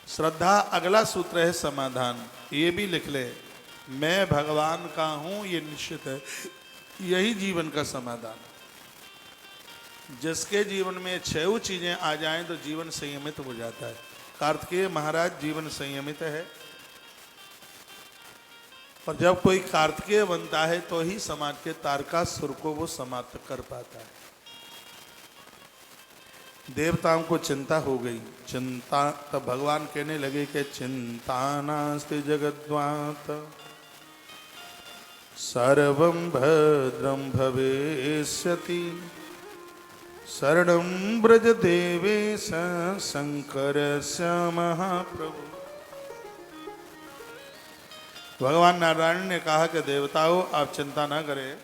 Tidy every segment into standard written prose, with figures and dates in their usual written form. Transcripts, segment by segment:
श्रद्धा अगला सूत्र है समाधान। ये भी लिख ले, मैं भगवान का हूं ये निश्चित है, यही जीवन का समाधान। जिसके जीवन में छह चीजें आ जाएं तो जीवन संयमित हो जाता है। कार्तिकेय महाराज जीवन संयमित है, और जब कोई कार्तिकेय बनता है तो ही समाज के तारकासुर को वो समाप्त कर पाता है। देवताओं को चिंता हो गई, चिंता, तब भगवान कहने लगे कि चिंता नास्ति जगद्वात सर्वं भद्रं भविष्यति शरणं ब्रज देवेश शंकरस्य महाप्रभु। भगवान नारायण ने कहा कि देवताओं आप चिंता ना करें,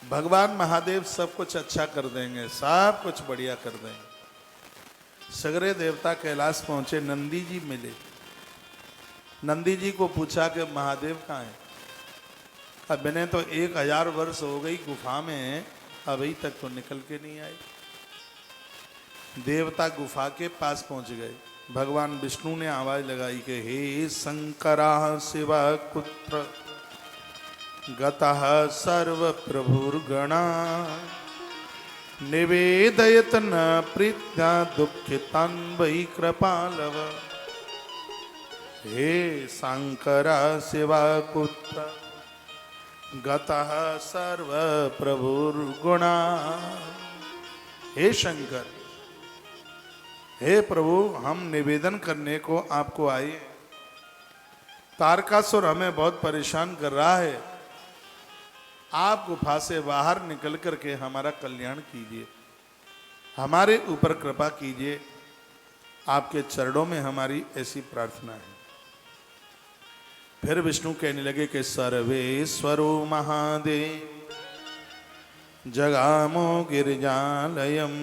भगवान महादेव सब कुछ अच्छा कर देंगे, सब कुछ बढ़िया कर देंगे। सगरे देवता कैलाश पहुंचे, नंदी जी मिले। नंदी जी को पूछा कि महादेव कहाँ हैं? अब मैंने तो 1000 वर्ष हो गई गुफा में, अभी तक तो निकल के नहीं आए। देवता गुफा के पास पहुंच गए। भगवान विष्णु ने आवाज लगाई कि हे शंकरा शिवा कुत्र गतः सर्व प्रभुर्गणा निवेदयत न प्रीत्या दुःखितान् वै कृपालव। हे शंकरा शिवा कुत्र गतः सर्व प्रभुर्गुणा। हे शंकर, हे प्रभु, हम निवेदन करने को आपको आए। तारकासुर हमें बहुत परेशान कर रहा है, आप गुफा से बाहर निकल करके हमारा कल्याण कीजिए, हमारे ऊपर कृपा कीजिए। आपके चरणों में हमारी ऐसी प्रार्थना है। फिर विष्णु कहने लगे कि सर्वेश्वरो महादेव जगामो गिरिजालयम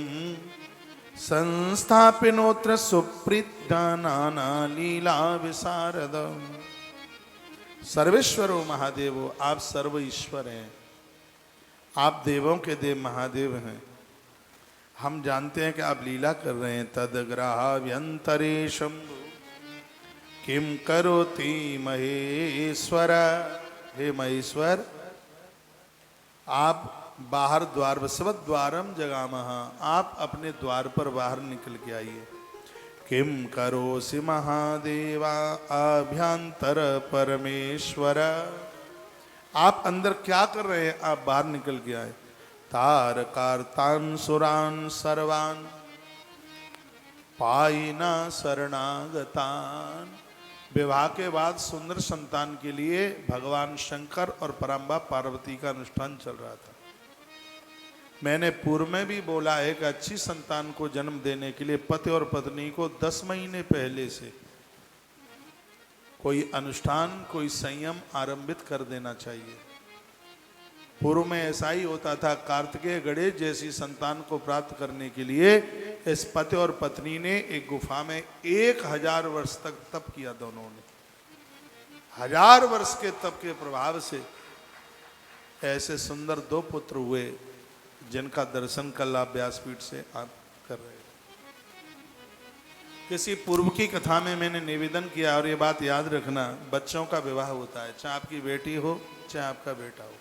संस्थापिनोत्र सुप्रीता नाना लीला विशारद। सर्वेश्वरो महादेवो, आप सर्व ईश्वर हैं, आप देवों के देव महादेव हैं। हम जानते हैं कि आप लीला कर रहे हैं। तदग्राह्यंतरे शंभु किम करोति महेश्वर। हे महेश्वर, आप बाहर द्वार वसवत द्वारम जगामः, आप अपने द्वार पर बाहर निकल के आइए। किम करोसि महादेवा आभ्यंतर परमेश्वर, आप अंदर क्या कर रहे हैं? आप बाहर निकल के आए। तारकार्तान सुरान सर्वान पाइना शरणागतान। विवाह के बाद सुंदर संतान के लिए भगवान शंकर और परम्बा पार्वती का अनुष्ठान चल रहा था। मैंने पूर्व में भी बोला है कि अच्छी संतान को जन्म देने के लिए पति और पत्नी को 10 महीने पहले से कोई अनुष्ठान, कोई संयम आरंभित कर देना चाहिए। पूर्व में ऐसा ही होता था। कार्तिकेय गणेश जैसी संतान को प्राप्त करने के लिए इस पति और पत्नी ने एक गुफा में 1000 वर्ष तक तप किया। दोनों ने 1000 वर्ष के तप के प्रभाव से ऐसे सुंदर 2 पुत्र हुए, जिनका दर्शन कल आप व्यासपीठ से आप कर रहे हैं। किसी पूर्व की कथा में मैंने निवेदन किया, और ये बात याद रखना, बच्चों का विवाह होता है, चाहे आपकी बेटी हो चाहे आपका बेटा हो,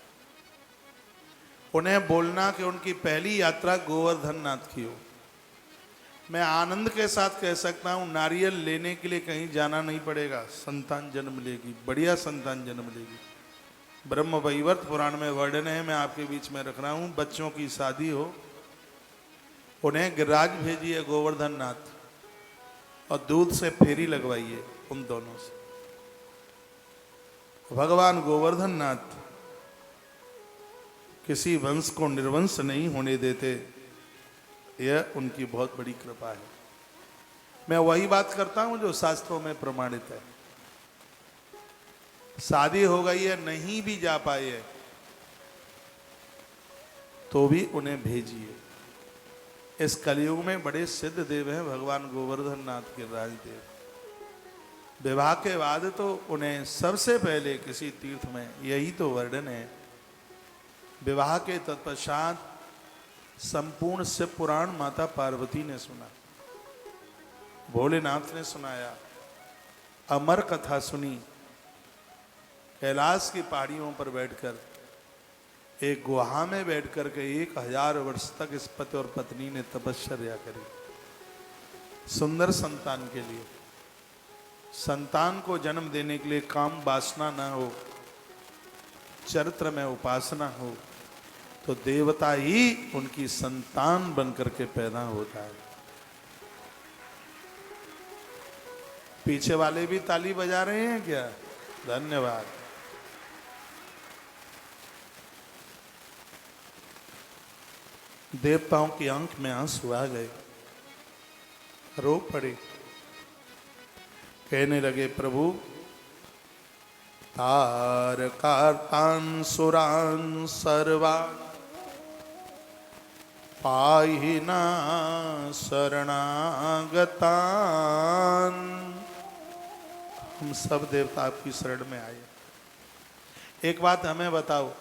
उन्हें बोलना कि उनकी पहली यात्रा गोवर्धन नाथ की हो। मैं आनंद के साथ कह सकता हूँ, नारियल लेने के लिए कहीं जाना नहीं पड़ेगा, संतान जन्म लेगी, बढ़िया संतान जन्म लेगी। ब्रह्म वैवर्त पुराण में वर्णन है, मैं आपके बीच में रख रहा हूँ। बच्चों की शादी हो, उन्हें गिरिराज भेजिए गोवर्धन नाथ, और दूध से फेरी लगवाइए उन दोनों से। भगवान गोवर्धन नाथ किसी वंश को निर्वंश नहीं होने देते, यह उनकी बहुत बड़ी कृपा है। मैं वही बात करता हूं जो शास्त्रों में प्रमाणित है। शादी हो गई है, नहीं भी जा पाए है, तो भी उन्हें भेजिए। इस कलयुग में बड़े सिद्ध देव हैं भगवान गोवर्धन नाथ के राजदेव। विवाह के बाद तो उन्हें सबसे पहले किसी तीर्थ में, यही तो वर्णन है, विवाह के तत्पश्चात संपूर्ण शिव पुराण माता पार्वती ने सुना, भोलेनाथ ने सुनाया, अमर कथा सुनी। कैलाश की पहाड़ियों पर बैठकर, एक गुहा में बैठकर के 1000 वर्ष तक इस पति और पत्नी ने तपस्या करी सुंदर संतान के लिए। संतान को जन्म देने के लिए काम वासना ना हो, चरित्र में उपासना हो, तो देवता ही उनकी संतान बनकर के पैदा होता है। पीछे वाले भी ताली बजा रहे हैं क्या? धन्यवाद। देवताओं की आंख में आंसू आ गए, रो पड़े, कहने लगे प्रभु तारकार्तान सुरान सर्वान पाहिना शरणागतान। हम सब देवता आपकी शरण में आए। एक बात हमें बताओ,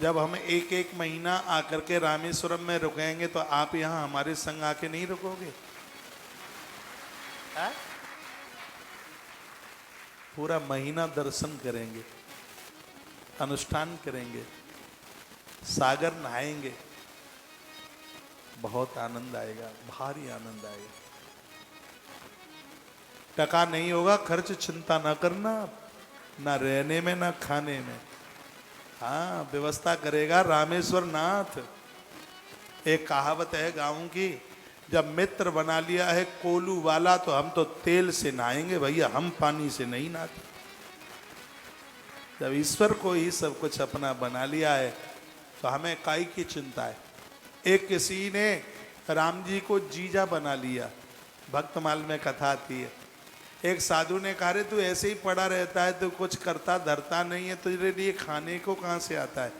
जब हम एक एक महीना आकर के रामेश्वरम में रुकेंगे तो आप यहाँ हमारे संग आके नहीं रुकोगे? है? पूरा महीना दर्शन करेंगे, अनुष्ठान करेंगे, सागर नहाएंगे, बहुत आनंद आएगा, भारी आनंद आएगा। टका नहीं होगा खर्च, चिंता ना करना, ना रहने में ना खाने में। हाँ, व्यवस्था करेगा रामेश्वर नाथ। एक कहावत है गाँव की, जब मित्र बना लिया है कोलू वाला तो हम तो तेल से नहाएंगे भैया, हम पानी से नहीं नहाते। जब ईश्वर को ही सब कुछ अपना बना लिया है तो हमें काई की चिंता है। एक किसी ने राम जी को जीजा बना लिया, भक्तमाल में कथा आती है। एक साधु ने कहा, रे तू ऐसे ही पड़ा रहता है, तू कुछ करता धरता नहीं है, तुझे लिए खाने को कहाँ से आता है?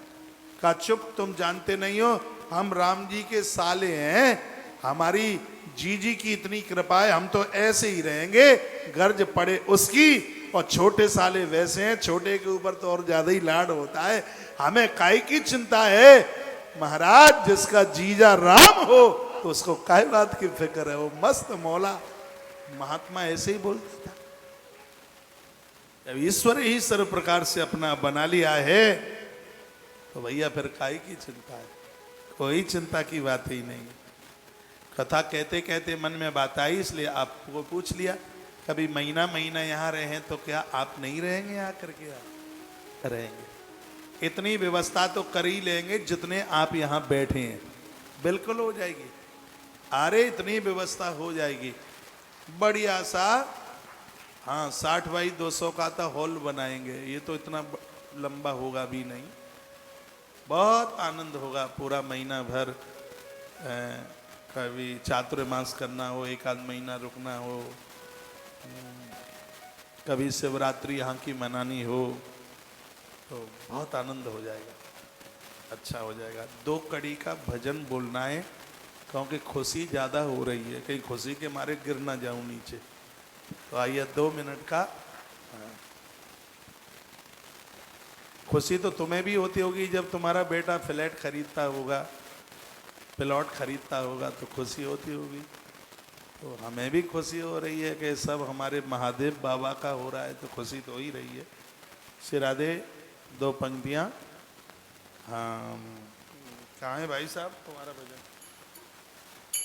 कहा चुप, तुम जानते नहीं हो हम राम जी के साले हैं, हमारी जीजी की इतनी कृपा है, हम तो ऐसे ही रहेंगे, गर्ज पड़े उसकी। और छोटे साले वैसे हैं, छोटे के ऊपर तो और ज्यादा ही लाड होता है, हमें काहे की चिंता है महाराज? जिसका जीजा राम हो तो उसको काहे बात की फिक्र है? वो मस्त मौला महात्मा ऐसे ही बोलता था। जब ईश्वर ही सर्व प्रकार से अपना बना लिया है तो भैया फिर काहे की चिंता है? कोई चिंता की बात ही नहीं। कथा कहते कहते मन में बात आई, इसलिए आपको पूछ लिया। कभी महीना महीना यहाँ रहे तो क्या आप नहीं रहेंगे? यहाँ करके आप रहेंगे। इतनी व्यवस्था तो कर ही लेंगे जितने आप यहाँ बैठे हैं, बिल्कुल हो जाएगी। अरे इतनी व्यवस्था हो जाएगी, बढ़िया सा। हाँ, 60 बाई 200 का तो हॉल बनाएंगे, ये तो इतना लंबा होगा भी नहीं, बहुत आनंद होगा। पूरा महीना भर कभी चातुर्मास करना हो, एक आध महीना रुकना हो, कभी शिवरात्रि यहाँ की मनानी हो, तो बहुत आनंद हो जाएगा, अच्छा हो जाएगा। 2 कड़ी का भजन बोलना है, क्योंकि खुशी ज़्यादा हो रही है, कहीं खुशी के मारे गिर ना जाऊं नीचे। तो आइए 2 मिनट का। खुशी तो तुम्हें भी होती होगी जब तुम्हारा बेटा फ्लैट खरीदता होगा, प्लॉट खरीदता होगा, तो खुशी होती होगी। तो हमें भी खुशी हो रही है कि सब हमारे महादेव बाबा का हो रहा है, तो खुशी तो हो ही रही है। श्री राधे 2 पंक्तियाँ। हाँ, कहाँ है भाई साहब तुम्हारा भजन?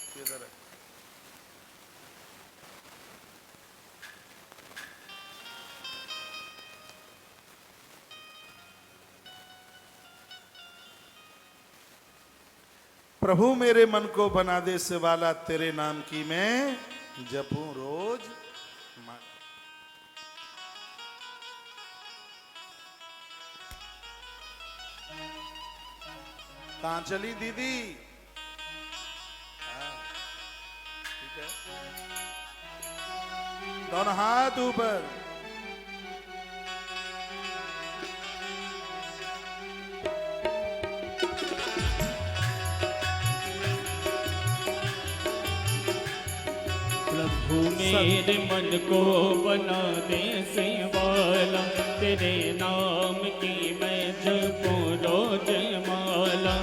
किधर है? प्रभु मेरे मन को बना दे शिवाला, तेरे नाम की मैं जपूं रोज। कहाँ चली दीदी? ठीक है, दोनों हाथ ऊपर। प्रभु मेरे मन को बना दे शिवाला, तेरे नाम की मैं जपूं रोज माला।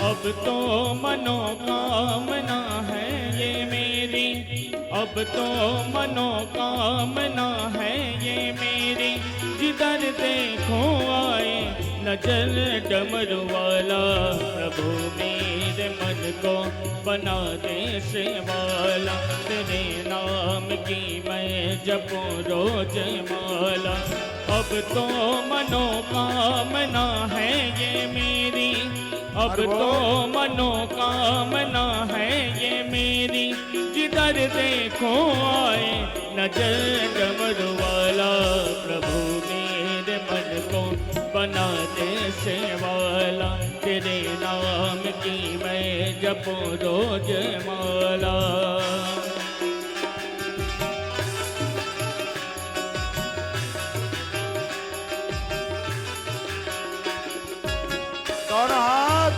अब अब तो मनोकामना है ये मेरी, अब तो मनोकामना है ये मेरी, जिधर देखो आए नजर डमरू वाला। प्रभु मेरे मन को बना दे शेवाला, तेरे नाम की मैं जपूं रोज माला। अब तो मनोकामना है ये मेरी, अब तो मनोकामना है ये मेरी, जिधर देखो आए नजर डमरू वाला। प्रभु मेरे मन को बना दे शेवाला, तेरे नाम की मैं जपूं रोज माला। दोनों हाथ।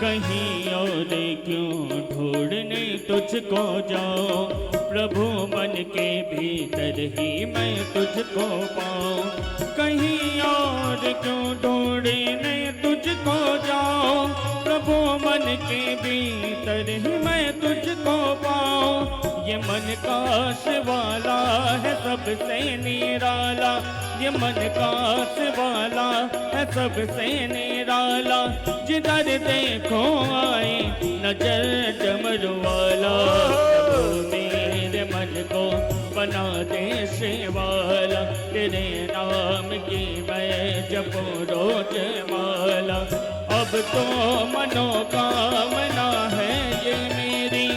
कहीं और क्यों ढूंढने तुझको जाओ, प्रभु मन के भीतर ही मैं तुझको पाऊं। कहीं और क्यों ढूंढने तुझको जाओ, प्रभु मन के भीतर ही मैं तुझको पाऊं। ये मन काश वाला है सबसे निराला, ये मन काश वाला है सबसे निराला, जिधर देखो आए नजर डमरू वाला। प्रभु मेरे मन को बना दे शेवाला, तेरे नाम की मैं जपूं रोज माला। अब तो मनोकामना है ये मेरी,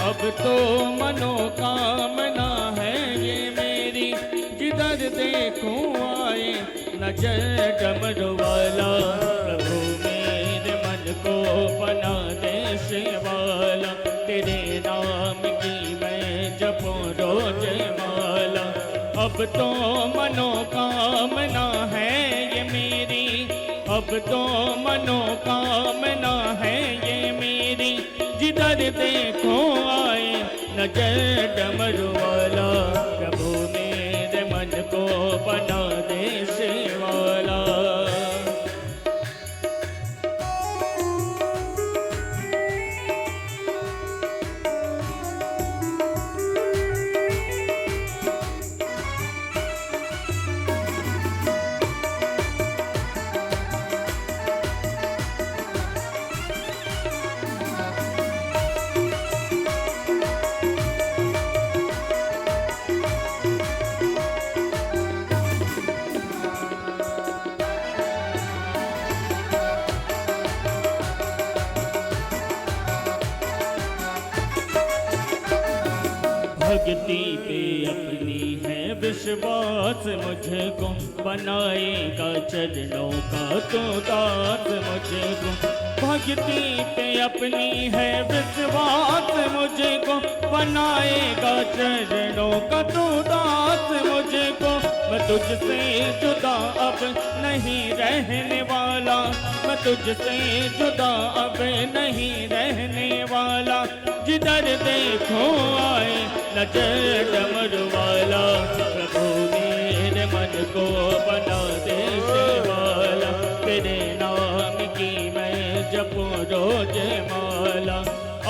अब तो मनोकामना है ये मेरी, जिधर देखो आए नजर डमरू वाला। प्रभु मेरे मन को बना दे शेवाला, तेरे नाम की मैं जपूं रोज माला। अब तो मनोकामना है ये मेरी, अब तो मनोकामना है ये मेरी, जिधर देखो आए नजर डमरू वाला। प्रभु मेरे मन को बना दे शेवाला। भक्ति पे अपनी है विश्वास, मुझको बनाएगा चरणों का तो दास मुझको। भक्ति पे अपनी है विश्वास, मुझको बनाएगा चरणों का तो दास मुझको। मैं तुझसे जुदा अब नहीं रहने वाला, मैं तुझसे जुदा अब नहीं रहने वाला, जिधर देखो आए नजर डमरू वाला। प्रभु मेरे मन को बना दे शेवाला, तेरे नाम की मैं जपूं रोज माला।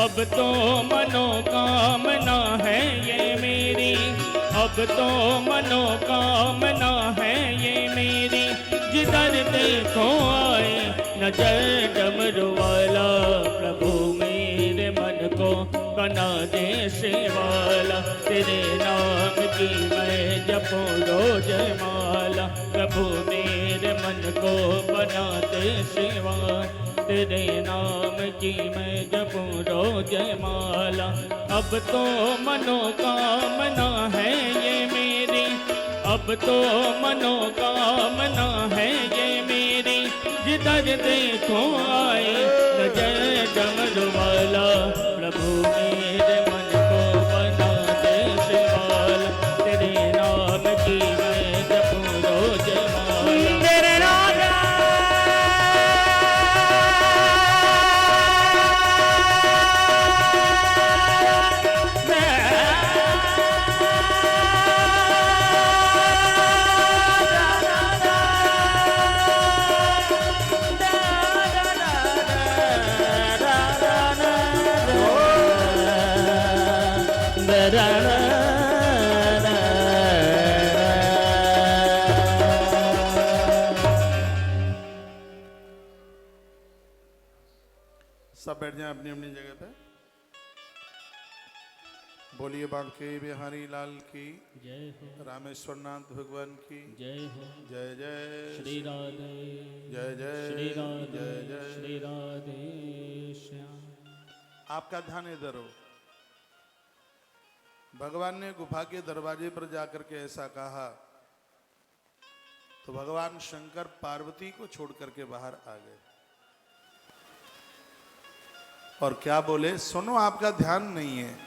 अब तो मनोकामना है ये मेरी, अब तो मनोकामना है ये मेरी, जिधर देखो आए नजर डमरू वाला। प्रभु मेरे मन को बना दे शेवाला, तेरे नाम की मैं जपूं रोज माला। प्रभु मेरे मन को बना दे शेवाला, तेरे नाम की मैं जपूं रोज माला। अब तो मनोकामना है ये मेरी, अब तो मनोकामना है ये मेरी, जिधर देखो आए नजर डमरू वाला। प्रभु मेरे मन को बना दे शेवाला, तेरे नाम की मैं जपूं रोज माला। तेरे राजा सब बैठ जाएं अपनी अपनी जगह पे। बोलिए बांके बिहारी लाल की जय हो, रामेश्वर नाथ भगवान की जय हो। जय जय श्री राधे, जय जय श्री राधे, जय जय। श्री राधे श्याम। आपका ध्यान इधर हो। भगवान ने गुफा के दरवाजे पर जाकर के ऐसा कहा तो भगवान शंकर पार्वती को छोड़ करके बाहर आ गए और क्या बोले, सुनो आपका ध्यान नहीं है।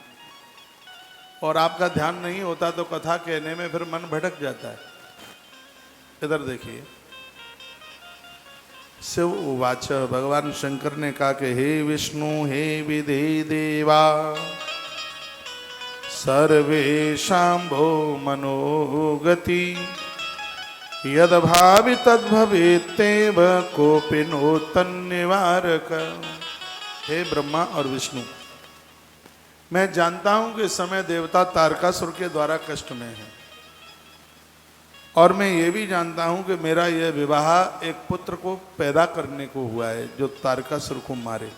और आपका ध्यान नहीं होता तो कथा कहने में फिर मन भटक जाता है। इधर देखिए, शिव उवाच, भगवान शंकर ने कहा कि हे विष्णु हे विधि देवा सर्वेषां भो मनोगति यद भावि तद भवेत्तेव कोपि नो तन्निवारक। हे ब्रह्मा और विष्णु, मैं जानता हूं कि इस समय देवता तारकासुर के द्वारा कष्ट में है और मैं ये भी जानता हूं कि मेरा यह विवाह एक पुत्र को पैदा करने को हुआ है जो तारकासुर को मारे।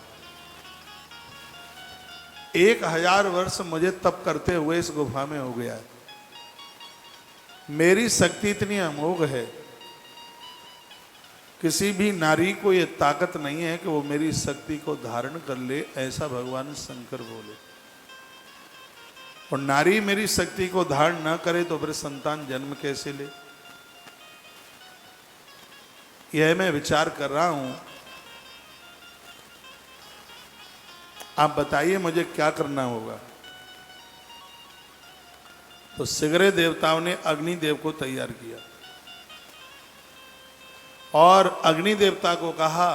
1000 वर्ष मुझे तप करते हुए इस गुफा में हो गया है। मेरी शक्ति इतनी अमोघ है, किसी भी नारी को यह ताकत नहीं है कि वो मेरी शक्ति को धारण कर ले, ऐसा भगवान शंकर बोले। और नारी मेरी शक्ति को धारण न करे तो फिर संतान जन्म कैसे ले। यह मैं विचार कर रहा हूं, आप बताइए मुझे क्या करना होगा। तो शीघ्र देवताओं ने अग्निदेव को तैयार किया और अग्नि देवता को कहा,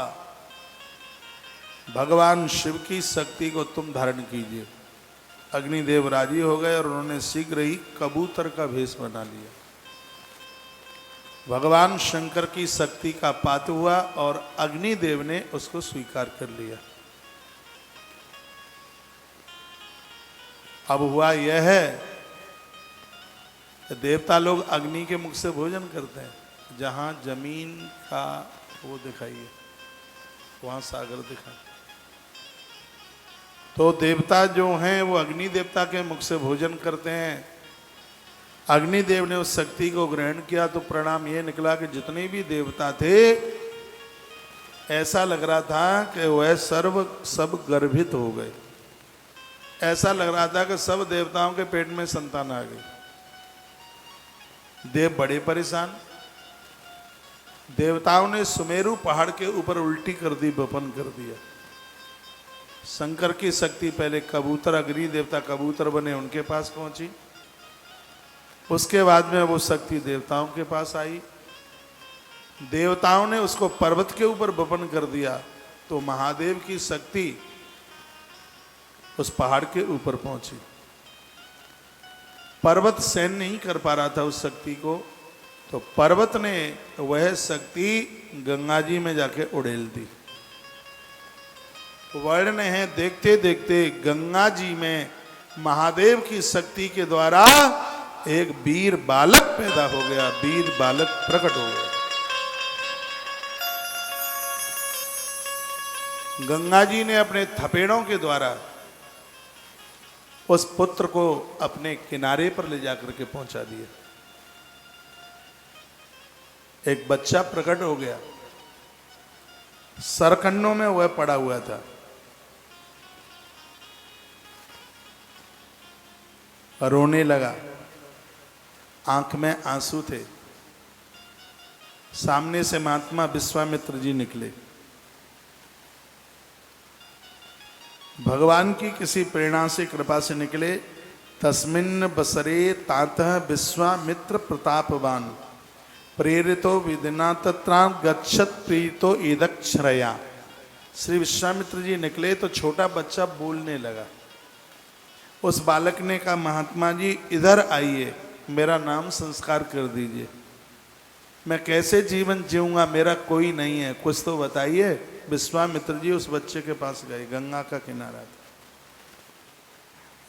भगवान शिव की शक्ति को तुम धारण कीजिए। अग्निदेव राजी हो गए और उन्होंने शीघ्र ही कबूतर का भेष बना लिया। भगवान शंकर की शक्ति का पात हुआ और अग्निदेव ने उसको स्वीकार कर लिया। अब हुआ यह है कि देवता लोग अग्नि के मुख से भोजन करते हैं। जहां जमीन का वो दिखाइए, वहां सागर दिखाइए। तो देवता जो हैं वो अग्नि देवता के मुख से भोजन करते हैं। अग्निदेव ने उस शक्ति को ग्रहण किया तो परिणाम ये निकला कि जितने भी देवता थे ऐसा लग रहा था कि वह सब गर्भित हो गए। ऐसा लग रहा था कि सब देवताओं के पेट में संतान आ गई। देव बड़े परेशान। देवताओं ने सुमेरु पहाड़ के ऊपर उल्टी कर दी, बपन कर दिया। शंकर की शक्ति पहले कबूतर, अग्नि देवता कबूतर बने, उनके पास पहुंची। उसके बाद में वो शक्ति देवताओं के पास आई। देवताओं ने उसको पर्वत के ऊपर बपन कर दिया तो महादेव की शक्ति उस पहाड़ के ऊपर पहुंची। पर्वत सहन नहीं कर पा रहा था उस शक्ति को, तो पर्वत ने वह शक्ति गंगा जी में जाके उड़ेल दी। वर्ण है, देखते देखते गंगा जी में महादेव की शक्ति के द्वारा एक वीर बालक पैदा हो गया, वीर बालक प्रकट हो गया। गंगा जी ने अपने थपेड़ों के द्वारा उस पुत्र को अपने किनारे पर ले जाकर के पहुंचा दिया। एक बच्चा प्रकट हो गया, सरकन्नों में वह पड़ा हुआ था। रोने लगा, आंख में आंसू थे। सामने से महात्मा विश्वामित्र जी निकले। भगवान की किसी प्रेरणा से, कृपा से निकले। तस्मिन् बसरे तातः विश्वामित्र प्रतापवान प्रेरितो विदिना तत्रां गच्छत प्रीतो ईदक्षरया। श्री विश्वामित्र जी निकले तो छोटा बच्चा बोलने लगा। उस बालक ने कहा, महात्मा जी इधर आइए, मेरा नाम संस्कार कर दीजिए। मैं कैसे जीवन जीऊंगा, मेरा कोई नहीं है, कुछ तो बताइए। विश्वामित्र जी उस बच्चे के पास गए, गंगा का किनारा था।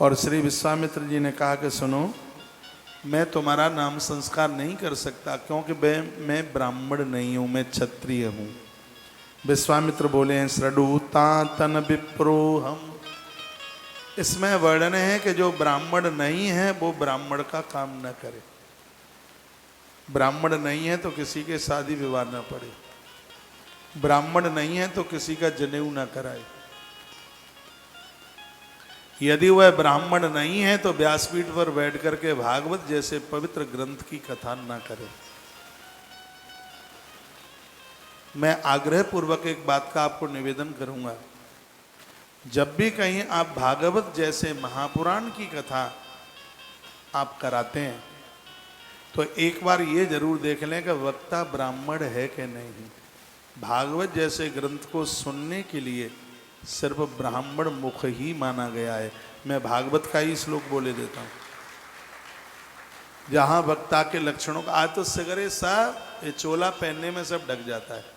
और श्री विश्वामित्र जी ने कहा कि सुनो, मैं तुम्हारा नाम संस्कार नहीं कर सकता क्योंकि मैं ब्राह्मण नहीं हूं, मैं क्षत्रिय हूं। विश्वामित्र बोले हैं सृडूता तन विप्रो हम। इसमें वर्णन है कि जो ब्राह्मण नहीं है वो ब्राह्मण का काम न करे। ब्राह्मण नहीं है तो किसी के शादी विवाह न पड़े, ब्राह्मण नहीं है तो किसी का जनेऊ न कराए। यदि वह ब्राह्मण नहीं है तो व्यासपीठ पर बैठ करके भागवत जैसे पवित्र ग्रंथ की कथा न करे। मैं आग्रह पूर्वक एक बात का आपको निवेदन करूंगा, जब भी कहीं आप भागवत जैसे महापुराण की कथा आप कराते हैं तो एक बार ये जरूर देख लें कि वक्ता ब्राह्मण है कि नहीं। भागवत जैसे ग्रंथ को सुनने के लिए सिर्फ ब्राह्मण मुख ही माना गया है। मैं भागवत का ही श्लोक बोले देता हूँ, जहां वक्ता के लक्षणों का आज तो सगरे सा ये चोला पहनने में सब ढक जाता है।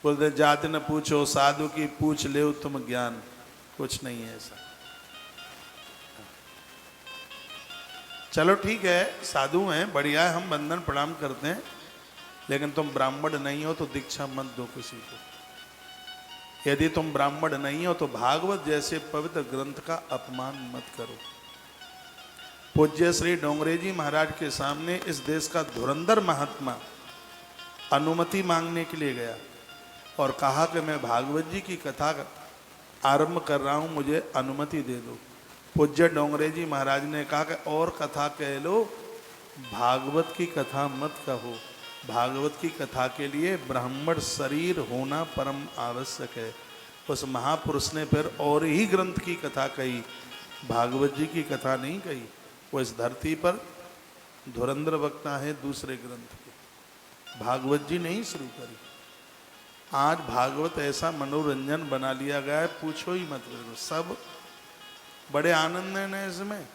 बोलते जाति न पूछो साधु की पूछ ले तुम ज्ञान, कुछ नहीं है ऐसा। चलो ठीक है, साधु हैं, बढ़िया है, हम बंधन प्रणाम करते हैं, लेकिन तुम ब्राह्मण नहीं हो तो दीक्षा मत दो किसी को। यदि तुम ब्राह्मण नहीं हो तो भागवत जैसे पवित्र ग्रंथ का अपमान मत करो। पूज्य श्री डोंगरे जी महाराज के सामने इस देश का धुरंधर महात्मा अनुमति मांगने के लिए गया और कहा कि मैं भागवत जी की कथा आरंभ कर रहा हूं, मुझे अनुमति दे दो। पूज्य डोंगरे जी महाराज ने कहा कि और कथा कह लो, भागवत की कथा मत कहो। भागवत की कथा के लिए ब्राह्मण शरीर होना परम आवश्यक है। उस महापुरुष ने फिर और ही ग्रंथ की कथा कही, भागवत जी की कथा नहीं कही। वो इस धरती पर धुरंधर वक्ता है दूसरे ग्रंथ के, भागवत जी नहीं शुरू करी। आज भागवत ऐसा मनोरंजन बना लिया गया है, पूछो ही मत करो। सब बड़े आनंद है इसमें,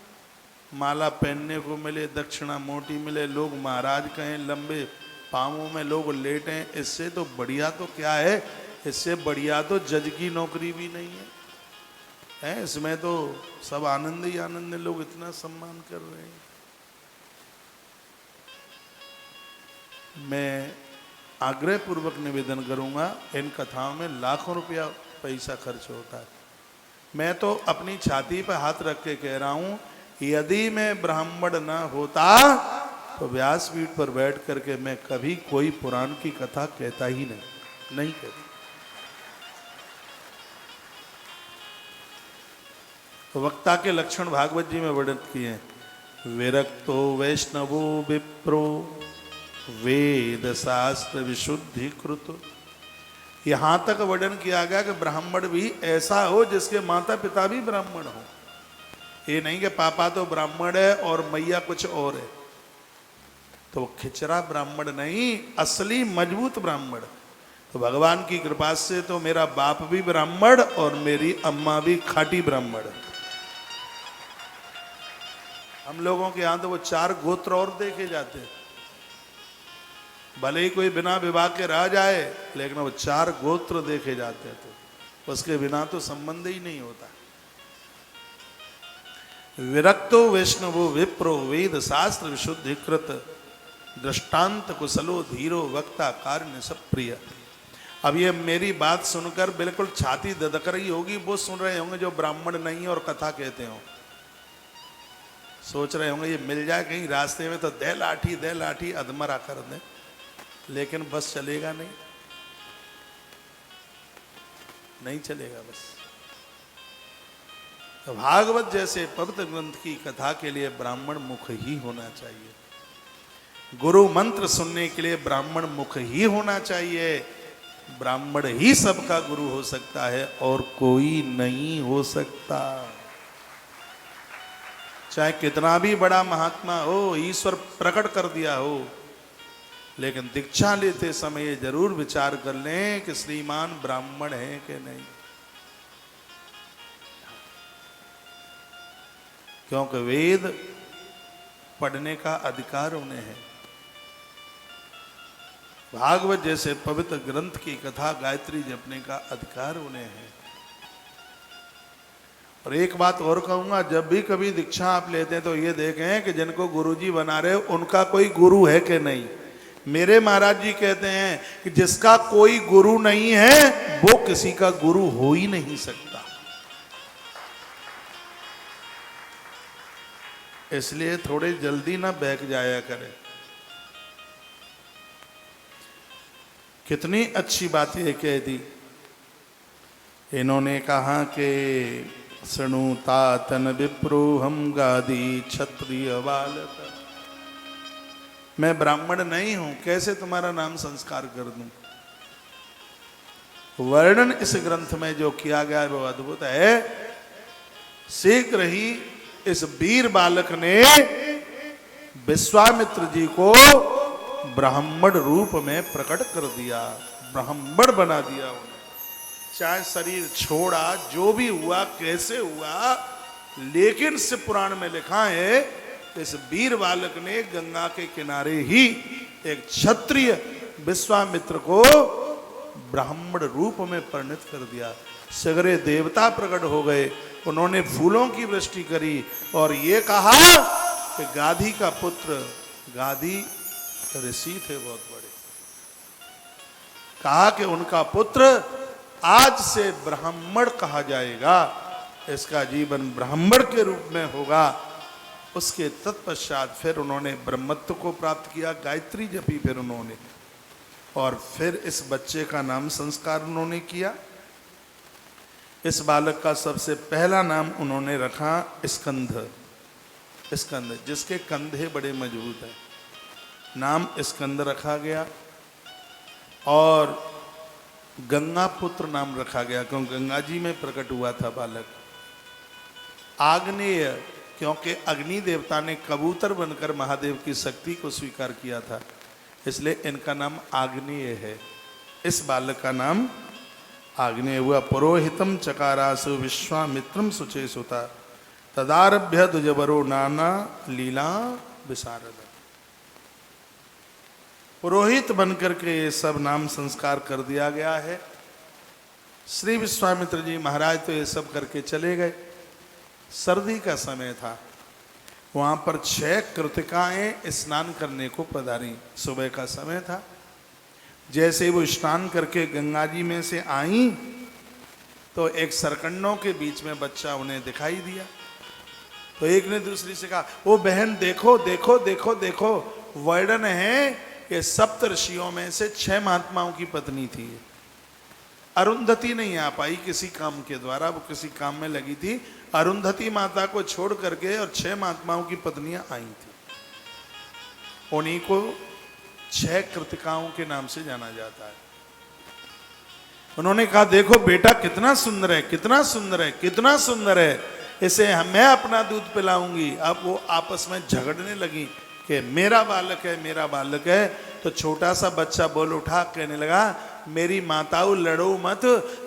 माला पहनने को मिले, दक्षिणा मोटी मिले, लोग महाराज कहें, लंबे पाँवों में लोग लेटें। इससे तो बढ़िया तो क्या है, इससे बढ़िया तो जज की नौकरी भी नहीं है। इसमें तो सब आनंद ही आनंद, लोग इतना सम्मान कर रहे हैं। मैं आग्रह पूर्वक निवेदन करूंगा, इन कथाओं में लाखों रुपया पैसा खर्च होता है। मैं तो अपनी छाती पर हाथ रख के कह रहा हूं, यदि मैं ब्राह्मण न होता तो व्यासपीठ पर बैठ करके मैं कभी कोई पुराण की कथा कहता ही नहीं कहता। तो वक्ता के लक्षण भागवत जी में वर्णित किए हैं। विरक्तो वैष्णवो विप्रो वेद शास्त्र विशुद्धि कृत। यहां तक वर्णन किया गया कि ब्राह्मण भी ऐसा हो जिसके माता पिता भी ब्राह्मण हो। ये नहीं कि पापा तो ब्राह्मण है और मैया कुछ और है, तो खिचड़ा ब्राह्मण नहीं, असली मजबूत ब्राह्मण। तो भगवान की कृपा से तो मेरा बाप भी ब्राह्मण और मेरी अम्मा भी खाटी ब्राह्मण है। हम लोगों के यहां तो वो 4 गोत्र और देखे जाते हैं, भले ही कोई बिना विवाह के रह जाए, लेकिन वो 4 गोत्र देखे जाते हैं, तो उसके बिना तो संबंध ही नहीं होता। विरक्तो वैष्णवो विप्रो वेद शास्त्र विशुद्धि कृत दृष्टांत कुशलो धीरो वक्ता कार्य सब प्रिय। अब ये मेरी बात सुनकर बिल्कुल छाती ददक रही होगी, वो सुन रहे होंगे जो ब्राह्मण नहीं और कथा कहते हो, सोच रहे होंगे ये मिल जाए कहीं रास्ते में तो दे लाठी अधमरा कर दे, लेकिन बस चलेगा नहीं चलेगा बस। तो भागवत जैसे पवित्र ग्रंथ की कथा के लिए ब्राह्मण मुख ही होना चाहिए। गुरु मंत्र सुनने के लिए ब्राह्मण मुख ही होना चाहिए। ब्राह्मण ही सबका गुरु हो सकता है और कोई नहीं हो सकता। चाहे कितना भी बड़ा महात्मा हो, ईश्वर प्रकट कर दिया हो, लेकिन दीक्षा लेते समय ये जरूर विचार कर लें कि श्रीमान ब्राह्मण है कि नहीं, क्योंकि वेद पढ़ने का अधिकार उन्हें है। भागवत जैसे पवित्र ग्रंथ की कथा गायत्री जपने का अधिकार उन्हें है। और एक बात और कहूंगा, जब भी कभी दीक्षा आप लेते हैं तो ये देखें कि जिनको गुरुजी बना रहे हो उनका कोई गुरु है कि नहीं। मेरे महाराज जी कहते हैं कि जिसका कोई गुरु नहीं है वो किसी का गुरु हो ही नहीं सकता। इसलिए थोड़े जल्दी ना बहक जाया करें। कितनी अच्छी बात ये कह दी। इन्होंने कहा कि सणुता तन विप्रो हम गादी क्षत्रिय बालक। मैं ब्राह्मण नहीं हूं, कैसे तुम्हारा नाम संस्कार कर दूं। वर्णन इस ग्रंथ में जो किया गया है वो अद्भुत है। शीघ्र ही इस वीर बालक ने विश्वामित्र जी को ब्राह्मण रूप में प्रकट कर दिया, ब्राह्मण बना दिया उन्हें। चाहे शरीर छोड़ा, जो भी हुआ, कैसे हुआ, लेकिन शिव पुराण में लिखा है कि इस वीर बालक ने गंगा के किनारे ही एक क्षत्रिय विश्वामित्र को ब्राह्मण रूप में परिणत कर दिया। सगरे देवता प्रकट हो गए, उन्होंने फूलों की वृष्टि करी और ये कहा कि गाधी का पुत्र, गाधी ऋषि थे बहुत बड़े, कहा कि उनका पुत्र आज से ब्राह्मण कहा जाएगा, इसका जीवन ब्राह्मण के रूप में होगा। उसके तत्पश्चात फिर उन्होंने ब्रह्मत्व को प्राप्त किया, गायत्री जपी फिर उन्होंने, और फिर इस बच्चे का नाम संस्कार उन्होंने किया। इस बालक का सबसे पहला नाम उन्होंने रखा स्कंध, स्कंद, जिसके कंधे बड़े मजबूत हैं, नाम स्कंद रखा गया। और गंगा पुत्र नाम रखा गया क्योंकि गंगा जी में प्रकट हुआ था बालक। आग्नेय, क्योंकि अग्नि देवता ने कबूतर बनकर महादेव की शक्ति को स्वीकार किया था, इसलिए इनका नाम आग्नेय है। इस बालक का नाम आग्नेय हुआ। पुरोहितम चकारासु विश्वामित्रम सुचे सुता तदारभ्य दुजबरो नाना लीला विशारद। पुरोहित बनकर के ये सब नाम संस्कार कर दिया गया है। श्री विश्वामित्र जी महाराज तो ये सब करके चले गए। सर्दी का समय था, वहां पर 6 कृतिकाएं स्नान करने को पधारी। सुबह का समय था, जैसे वो स्नान करके गंगा जी में से आई तो एक सरकंडों के बीच में बच्चा उन्हें दिखाई दिया। तो एक ने दूसरी से कहा, ओ बहन देखो देखो देखो देखो, वर्णन है कि सप्त ऋषियों में से 6 महात्माओं की पत्नी थी। अरुंधति नहीं आ पाई किसी काम के द्वारा, वो किसी काम में लगी थी। अरुंधति माता को छोड़ करके और 6 महात्माओं की पत्नियां आई थी। उन्हीं को 6 कृतिकाओं के नाम से जाना जाता है। उन्होंने कहा, देखो बेटा कितना सुंदर है, कितना सुंदर है, कितना सुंदर है, इसे मैं अपना दूध पिलाऊंगी। अब वो आपस में झगड़ने लगी कि मेरा बालक है, मेरा बालक है। तो छोटा सा बच्चा बोल उठा, कहने लगा, मेरी माताओं लड़ो मत,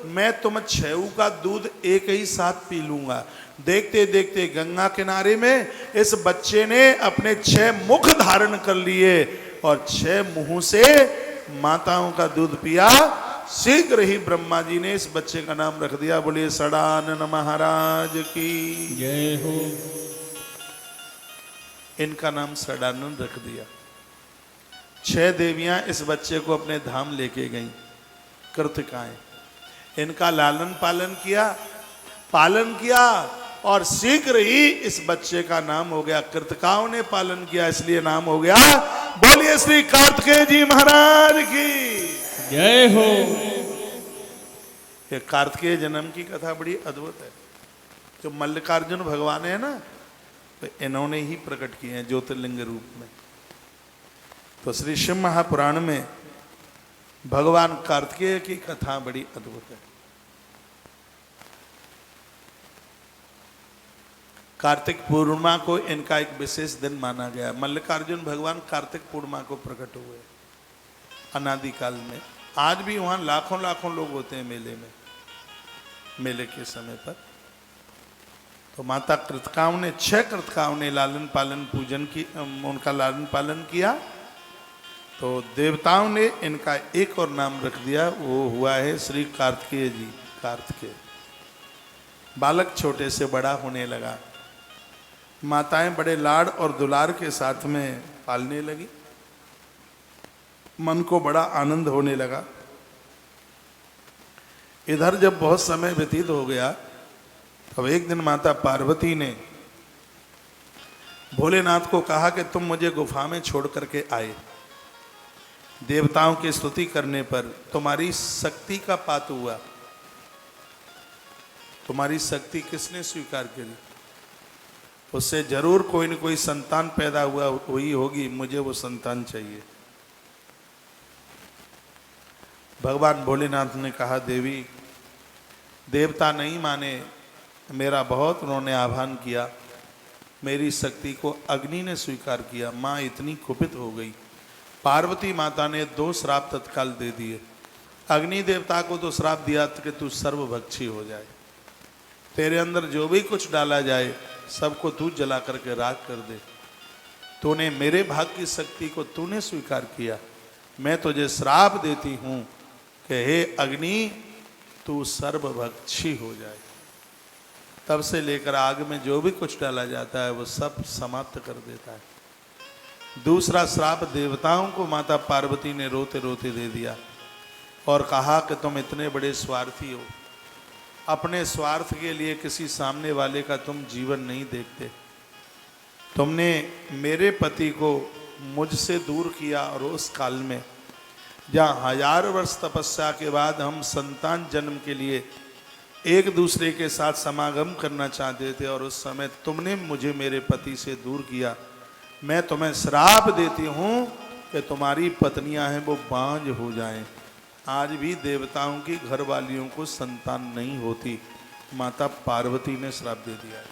मैं तुम 6 का दूध एक ही साथ पी लूंगा। देखते देखते गंगा किनारे में इस बच्चे ने अपने 6 मुख धारण कर लिए और 6 मुंह से माताओं का दूध पिया। शीघ्र ही ब्रह्मा जी ने इस बच्चे का नाम रख दिया। बोलिए सडानन महाराज की जय हो। इनका नाम सडानन रख दिया। 6 देवियां इस बच्चे को अपने धाम लेके गईं, कृतिकाएं। इनका लालन पालन किया और शीघ्र ही इस बच्चे का नाम हो गया, कृतिकाओं ने पालन किया इसलिए नाम हो गया। बोलिए श्री कार्तिकेय जी महाराज की जय हो। ये कार्तिकेय जन्म की कथा बड़ी अद्भुत है। जो मल्लिकार्जुन भगवान है ना, तो इन्होंने ही प्रकट किए हैं ज्योतिर्लिंग रूप में। तो श्री शिव महापुराण में भगवान कार्तिकेय की कथा बड़ी अद्भुत है। कार्तिक पूर्णिमा को इनका एक विशेष दिन माना गया। मल्लिकार्जुन भगवान कार्तिक पूर्णिमा को प्रकट हुए अनादिकाल में। आज भी वहां लाखों लाखों लोग होते हैं मेले में, मेले के समय पर। तो माता कृतिकाओं ने 6 कृतिकाओं ने लालन पालन पूजन की, उनका लालन पालन किया। तो देवताओं ने इनका एक और नाम रख दिया, वो हुआ है श्री कार्तिकेय जी, कार्तिकेय। बालक छोटे से बड़ा होने लगा, माताएं बड़े लाड और दुलार के साथ में पालने लगी। मन को बड़ा आनंद होने लगा। इधर जब बहुत समय व्यतीत हो गया, तब एक दिन माता पार्वती ने भोलेनाथ को कहा कि तुम मुझे गुफा में छोड़ करके आए। देवताओं की स्तुति करने पर तुम्हारी शक्ति का पात हुआ। तुम्हारी शक्ति किसने स्वीकार करी? उससे जरूर कोई न कोई संतान पैदा हुई होगी, मुझे वो संतान चाहिए। भगवान भोलेनाथ ने कहा, देवी, देवता नहीं माने, मेरा बहुत उन्होंने आह्वान किया, मेरी शक्ति को अग्नि ने स्वीकार किया। माँ इतनी कुपित हो गई। पार्वती माता ने 2 श्राप तत्काल दे दिए। अग्नि देवता को तो श्राप दिया कि तू सर्वभक्षी हो जाए, तेरे अंदर जो भी कुछ डाला जाए सबको तू जला करके राख कर दे। तूने मेरे भाग की शक्ति को तूने स्वीकार किया, मैं तुझे श्राप देती हूं कि हे अग्नि, तू सर्वभक्षी हो जाए। तब से लेकर आग में जो भी कुछ डाला जाता है वो सब समाप्त कर देता है। दूसरा श्राप देवताओं को माता पार्वती ने रोते रोते दे दिया और कहा कि तुम इतने बड़े स्वार्थी हो, अपने स्वार्थ के लिए किसी सामने वाले का तुम जीवन नहीं देखते। तुमने मेरे पति को मुझसे दूर किया और उस काल में जहाँ 1000 वर्ष तपस्या के बाद हम संतान जन्म के लिए एक दूसरे के साथ समागम करना चाहते थे और उस समय तुमने मुझे मेरे पति से दूर किया। मैं तुम्हें श्राप देती हूँ कि तुम्हारी पत्नियां हैं वो बांझ हो जाएं। आज भी देवताओं की घरवालियों को संतान नहीं होती, माता पार्वती ने श्राप दे दिया है।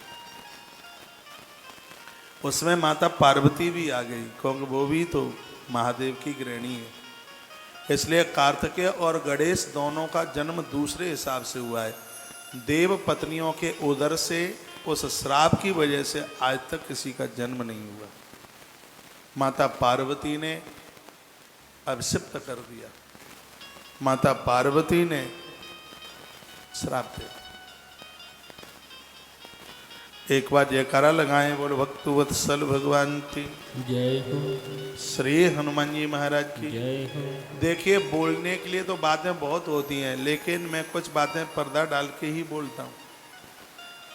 उसमें माता पार्वती भी आ गई, क्योंकि वो भी तो महादेव की गृहिणी है। इसलिए कार्तिकेय और गणेश दोनों का जन्म दूसरे हिसाब से हुआ है। देव पत्नियों के उदर से उस श्राप की वजह से आज तक किसी का जन्म नहीं हुआ। माता पार्वती ने अभिषिक्त कर दिया, माता पार्वती ने श्राप दिया। एक बार जयकारा लगाएं, बोलो भक्तवत्सल भगवान की जय हो, श्री हनुमान जी महाराज की जय हो। देखिए, बोलने के लिए तो बातें बहुत होती हैं, लेकिन मैं कुछ बातें पर्दा डाल के ही बोलता हूँ।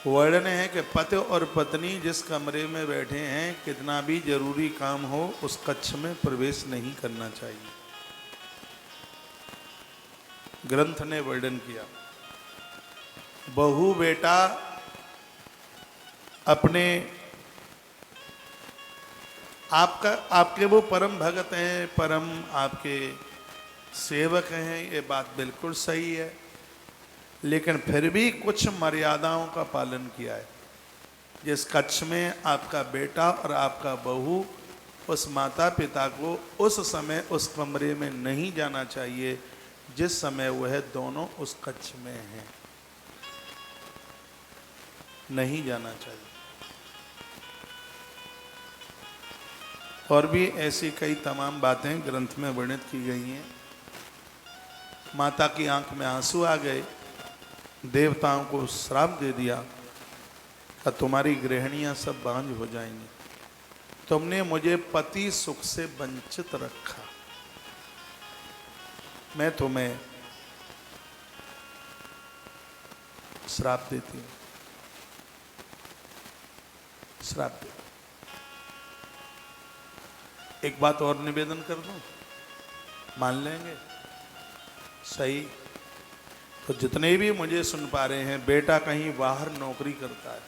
वर्णन है कि पति और पत्नी जिस कमरे में बैठे हैं, कितना भी जरूरी काम हो उस कक्ष में प्रवेश नहीं करना चाहिए। ग्रंथ ने वर्णन किया, बहू बेटा अपने आपके वो परम भगत हैं, परम आपके सेवक हैं, ये बात बिल्कुल सही है, लेकिन फिर भी कुछ मर्यादाओं का पालन किया है। जिस कक्ष में आपका बेटा और आपका बहू, उस माता पिता को उस समय उस कमरे में नहीं जाना चाहिए जिस समय वह दोनों उस कक्ष में हैं, नहीं जाना चाहिए। और भी ऐसी कई तमाम बातें ग्रंथ में वर्णित की गई हैं। माता की आंख में आंसू आ गए, देवताओं को श्राप दे दिया कि तुम्हारी गृहिणियां सब बांझ हो जाएंगी, तुमने मुझे पति सुख से वंचित रखा, मैं तुम्हें श्राप देती हूं, श्राप दे। एक बात और निवेदन कर दूं, मान लेंगे? सही। तो जितने भी मुझे सुन पा रहे हैं, बेटा कहीं बाहर नौकरी करता है,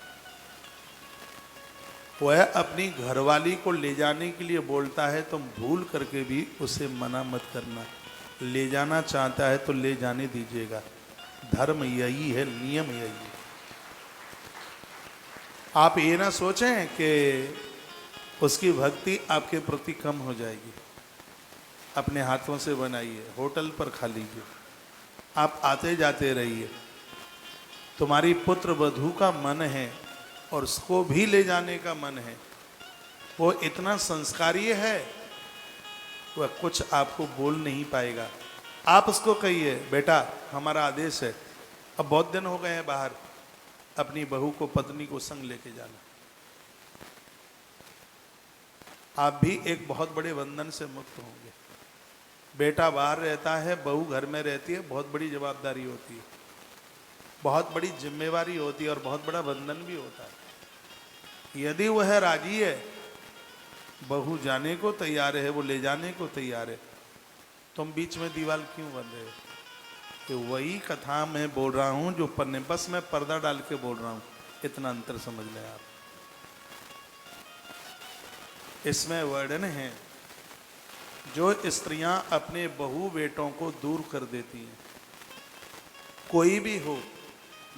वह अपनी घरवाली को ले जाने के लिए बोलता है, तुम भूल करके भी उसे मना मत करना। ले जाना चाहता है तो ले जाने दीजिएगा, धर्म यही है, नियम यही है। आप ये ना सोचें कि उसकी भक्ति आपके प्रति कम हो जाएगी। अपने हाथों से बनाइए, होटल पर खा लीजिए, आप आते जाते रहिए। तुम्हारी पुत्र वधू का मन है और उसको भी ले जाने का मन है, वो इतना संस्कारी है, वह कुछ आपको बोल नहीं पाएगा। आप उसको कहिए, बेटा हमारा आदेश है, अब बहुत दिन हो गए हैं बाहर, अपनी बहू को, पत्नी को संग लेके जाना। आप भी एक बहुत बड़े बंधन से मुक्त होंगे। बेटा बाहर रहता है, बहू घर में रहती है, बहुत बड़ी जवाबदारी होती है, बहुत बड़ी जिम्मेवारी होती है और बहुत बड़ा बंधन भी होता है। यदि वह राजी है, बहू जाने को तैयार है, वो ले जाने को तैयार है, तुम बीच में दीवार क्यों बन रहे हो? तो वही कथा मैं बोल रहा हूं जो पन्ने, बस मैं पर्दा डाल के बोल रहा हूं, इतना अंतर समझ लें आप। इसमें वर्णन है जो स्त्रियां अपने बहू बेटों को दूर कर देती हैं, कोई भी हो,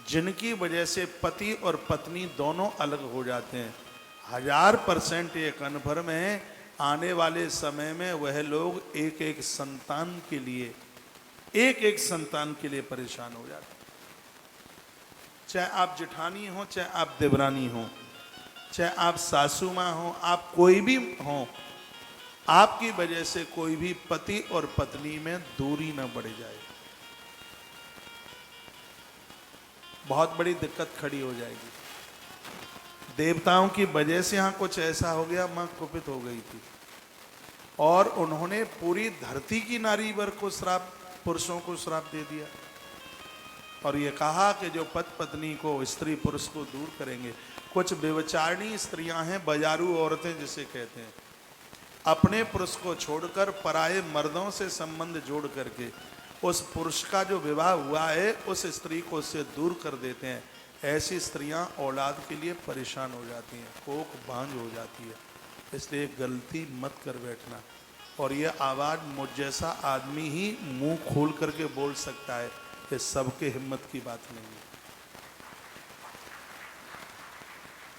जिनकी वजह से पति और पत्नी दोनों अलग हो जाते हैं, 1000% ये कन्फर्म है, आने वाले समय में वह लोग एक एक संतान के लिए परेशान हो जाते हैं। चाहे आप जेठानी हो, चाहे आप देवरानी हो, चाहे आप सासू माँ हो, आप कोई भी हो, आपकी वजह से कोई भी पति और पत्नी में दूरी न बढ़ जाए, बहुत बड़ी दिक्कत खड़ी हो जाएगी। देवताओं की वजह से यहाँ कुछ ऐसा हो गया, मां कुपित हो गई थी और उन्होंने पूरी धरती की नारी वर्ग को श्राप, पुरुषों को श्राप दे दिया और ये कहा कि जो पति पत्नी को, स्त्री पुरुष को दूर करेंगे। कुछ व्यभिचारिणी स्त्रियां हैं, बाजारू औरतें जिसे कहते हैं, अपने पुरुष को छोड़कर पराये मर्दों से संबंध जोड़ करके उस पुरुष का जो विवाह हुआ है उस स्त्री को उससे दूर कर देते हैं। ऐसी स्त्रियां औलाद के लिए परेशान हो जाती हैं, कोख बांझ हो जाती है। इसलिए गलती मत कर बैठना। और ये आवाज़ मुझ जैसा आदमी ही मुंह खोल करके बोल सकता है, ये सबके हिम्मत की बात नहीं है।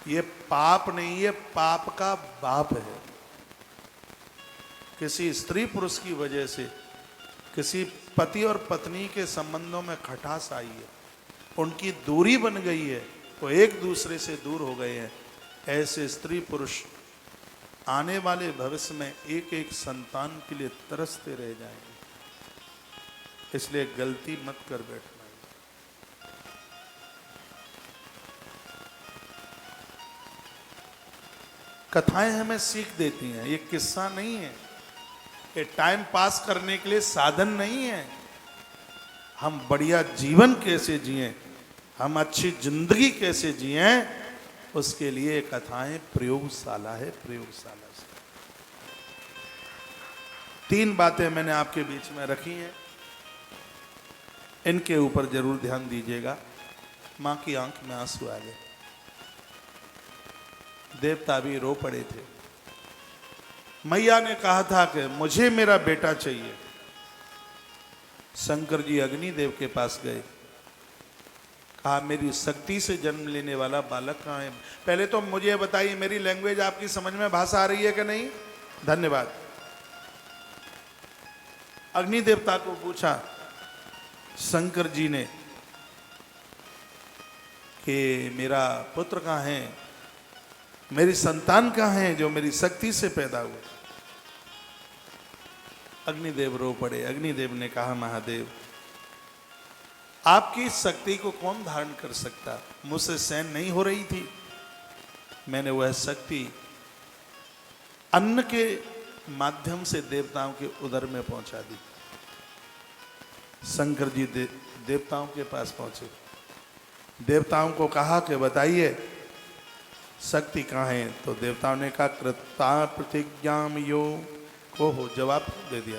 ये पाप नहीं है, पाप का बाप है। किसी स्त्री पुरुष की वजह से किसी पति और पत्नी के संबंधों में खटास आई है, उनकी दूरी बन गई है, वो एक दूसरे से दूर हो गए हैं। ऐसे स्त्री पुरुष आने वाले भविष्य में एक एक संतान के लिए तरसते रह जाएंगे। इसलिए गलती मत कर बैठना। कथाएं हमें सीख देती हैं, ये किस्सा नहीं है, ये टाइम पास करने के लिए साधन नहीं है। हम बढ़िया जीवन कैसे जिएं, हम अच्छी जिंदगी कैसे जिएं, उसके लिए कथाएं प्रयोगशाला है। प्रयोगशाला से 3 बातें मैंने आपके बीच में रखी हैं, इनके ऊपर जरूर ध्यान दीजिएगा। मां की आंख में आंसू आ गए, देवता भी रो पड़े थे। मैया ने कहा था कि मुझे मेरा बेटा चाहिए। शंकर जी अग्निदेव के पास गए, कहा मेरी शक्ति से जन्म लेने वाला बालक कहाँ है? पहले तो मुझे बताइए, मेरी लैंग्वेज आपकी समझ में भाषा आ रही है कि नहीं? धन्यवाद। अग्नि देवता को पूछा शंकर जी ने कि मेरा पुत्र कहाँ है, मेरी संतान कहाँ है जो मेरी शक्ति से पैदा हुए? अग्निदेव रो पड़े। अग्निदेव ने कहा महादेव, आपकी शक्ति को कौन धारण कर सकता? मुझसे सहन नहीं हो रही थी, मैंने वह शक्ति अन्न के माध्यम से देवताओं के उदर में पहुंचा दी। शंकर जी देवताओं के पास पहुंचे, देवताओं को कहा कि बताइए शक्ति कहाँ है? तो देवताओं ने कहा कृता प्रतिज्ञाम यो को हो, जवाब दे दिया।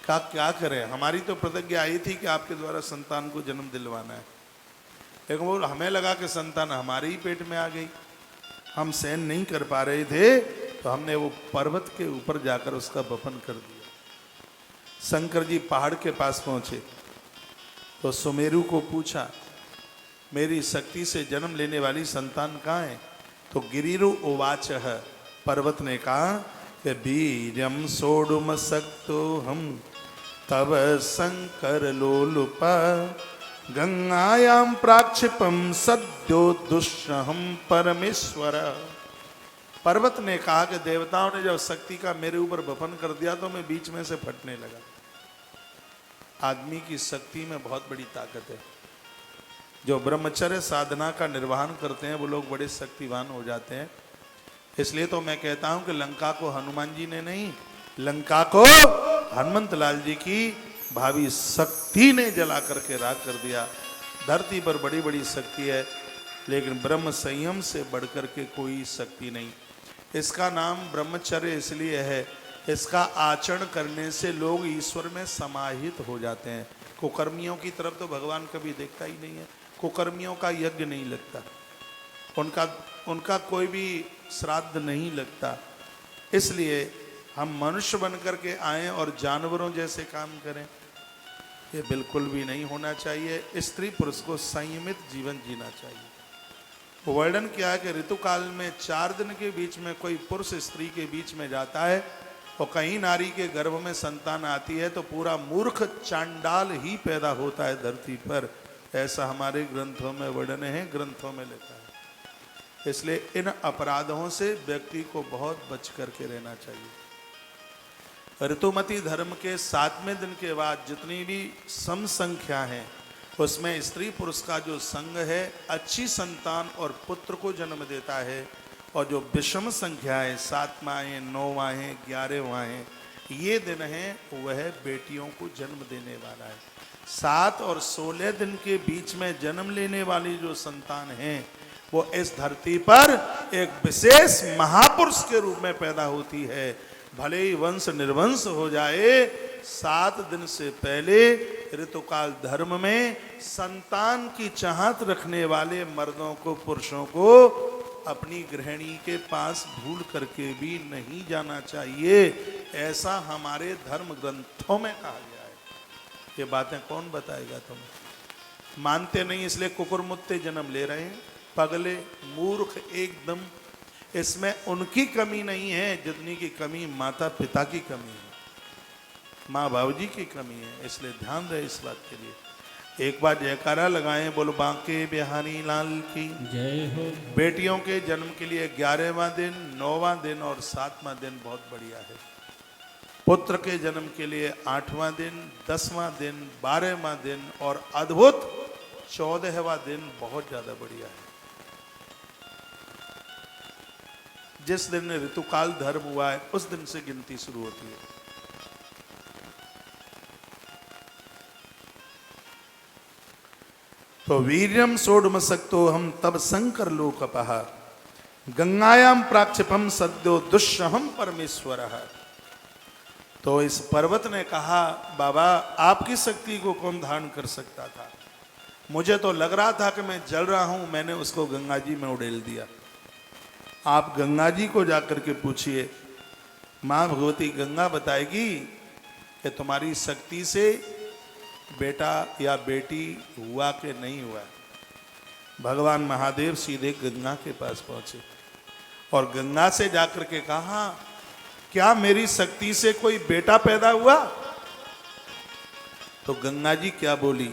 कहा क्या करें, हमारी तो प्रतिज्ञा आई थी कि आपके द्वारा संतान को जन्म दिलवाना है, लेकिन वो हमें लगा कि संतान हमारे ही पेट में आ गई, हम सहन नहीं कर पा रहे थे, तो हमने वो पर्वत के ऊपर जाकर उसका वपन कर दिया। शंकर जी पहाड़ के पास पहुंचे तो सुमेरु को पूछा मेरी शक्ति से जन्म लेने वाली संतान कहाँ है? तो गिरिरु उवाच, पर्वत ने कहा कि वीर्यम सोडुम सक्तो हम तब शंकर लोलुपा गंगायाम प्राक्षिपम सद्यो दुष्हम परमेश्वर। पर्वत ने कहा कि देवताओं ने जब शक्ति का मेरे ऊपर वपन कर दिया तो मैं बीच में से फटने लगा। आदमी की शक्ति में बहुत बड़ी ताकत है। जो ब्रह्मचर्य साधना का निर्वहन करते हैं वो लोग बड़े शक्तिवान हो जाते हैं। इसलिए तो मैं कहता हूं कि लंका को हनुमान जी ने नहीं, लंका को हनुमंत लाल जी की भावी शक्ति ने जला करके राख कर दिया। धरती पर बड़ी बड़ी शक्ति है, लेकिन ब्रह्म संयम से बढ़कर के कोई शक्ति नहीं। इसका नाम ब्रह्मचर्य इसलिए है, इसका आचरण करने से लोग ईश्वर में समाहित हो जाते हैं। कुकर्मियों की तरफ तो भगवान कभी देखता ही नहीं है। कुकर्मियों का यज्ञ नहीं लगता, उनका कोई भी श्राद्ध नहीं लगता। इसलिए हम मनुष्य बनकर के आए और जानवरों जैसे काम करें, ये बिल्कुल भी नहीं होना चाहिए। स्त्री पुरुष को संयमित जीवन जीना चाहिए। वर्णन किया है कि ऋतुकाल में 4 दिन के बीच में कोई पुरुष स्त्री के बीच में जाता है और कहीं नारी के गर्भ में संतान आती है तो पूरा मूर्ख चांडाल ही पैदा होता है धरती पर। ऐसा हमारे ग्रंथों में वर्णन है, ग्रंथों में लिखा है। इसलिए इन अपराधों से व्यक्ति को बहुत बच करके रहना चाहिए। ऋतुमती धर्म के 7वें दिन के बाद जितनी भी सम संख्या है उसमें स्त्री पुरुष का जो संग है अच्छी संतान और पुत्र को जन्म देता है, और जो विषम संख्या है 7 माहें 9 माहें 11 माहें ये दिन है वह बेटियों को जन्म देने वाला है। 7 और 16 दिन के बीच में जन्म लेने वाली जो संतान है वो इस धरती पर एक विशेष महापुरुष के रूप में पैदा होती है। भले ही वंश निर्वंश हो जाए, 7 दिन से पहले ऋतुकाल धर्म में संतान की चाहत रखने वाले मर्दों को, पुरुषों को अपनी गृहिणी के पास भूल करके भी नहीं जाना चाहिए। ऐसा हमारे धर्म ग्रंथों में कहा गया है। ये बातें कौन बताएगा? तुम मानते नहीं, इसलिए कुकुरमुत्ते जन्म ले रहे हैं, पगले मूर्ख एकदम। इसमें उनकी कमी नहीं है जितनी की कमी माता पिता की कमी है, माँ बाबूजी की कमी है। इसलिए ध्यान रहे इस बात के लिए। एक बार जयकारा लगाएं, बोलो बांके बिहारी लाल की जय हो। बेटियों के जन्म के लिए 11वां दिन, 9वां दिन और 7वां दिन बहुत बढ़िया है। पुत्र के जन्म के लिए 8वां दिन, 10वां दिन, 12वां दिन और अद्भुत 14वां दिन बहुत ज्यादा बढ़िया है। जिस दिन ऋतुकाल धर्म हुआ है उस दिन से गिनती शुरू होती है। तो वीर्यम सोढ़मसक्तो हम तब शंकर लोकपः गंगायाम प्राक्षिपम सद्यो दुष्यहम परमेश्वर। तो इस पर्वत ने कहा, बाबा आपकी शक्ति को कौन धारण कर सकता था? मुझे तो लग रहा था कि मैं जल रहा हूं, मैंने उसको गंगा जी में उड़ेल दिया। आप गंगा जी को जाकर के पूछिए, माँ भगवती गंगा बताएगी कि तुम्हारी शक्ति से बेटा या बेटी हुआ कि नहीं हुआ। भगवान महादेव सीधे गंगा के पास पहुंचे और गंगा से जाकर के कहा, क्या मेरी शक्ति से कोई बेटा पैदा हुआ? तो गंगा जी क्या बोली?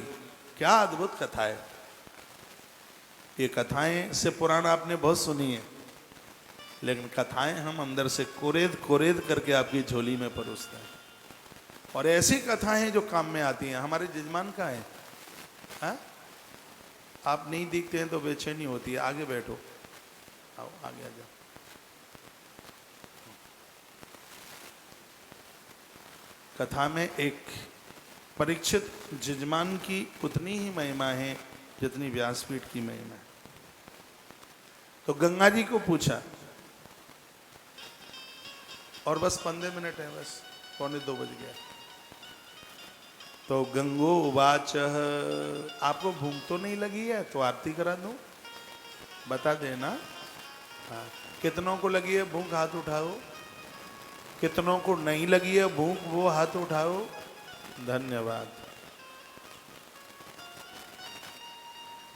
क्या अद्भुत कथा है। ये कथाएं से पुराण आपने बहुत सुनी है, लेकिन कथाएं हम अंदर से कोरेद कोरेद करके आपकी झोली में परोसते हैं। और ऐसी कथाएं हैं जो काम में आती हैं। हमारे जजमान का है, हा? आप नहीं दिखते हैं तो बेचैनी होती है। आगे बैठो, आओ आगे आ जाओ। कथा में एक परीक्षित जजमान की उतनी ही महिमा है जितनी व्यासपीठ की महिमा है। तो गंगा जी को पूछा, और बस 15 मिनट है, बस 1:45 बज गया। तो गंगो उवाच, आपको भूख तो नहीं लगी है तो आरती करा दूं? बता देना। हाँ, कितनों को लगी है भूख हाथ उठाओ, कितनों को नहीं लगी है भूख वो हाथ उठाओ। धन्यवाद।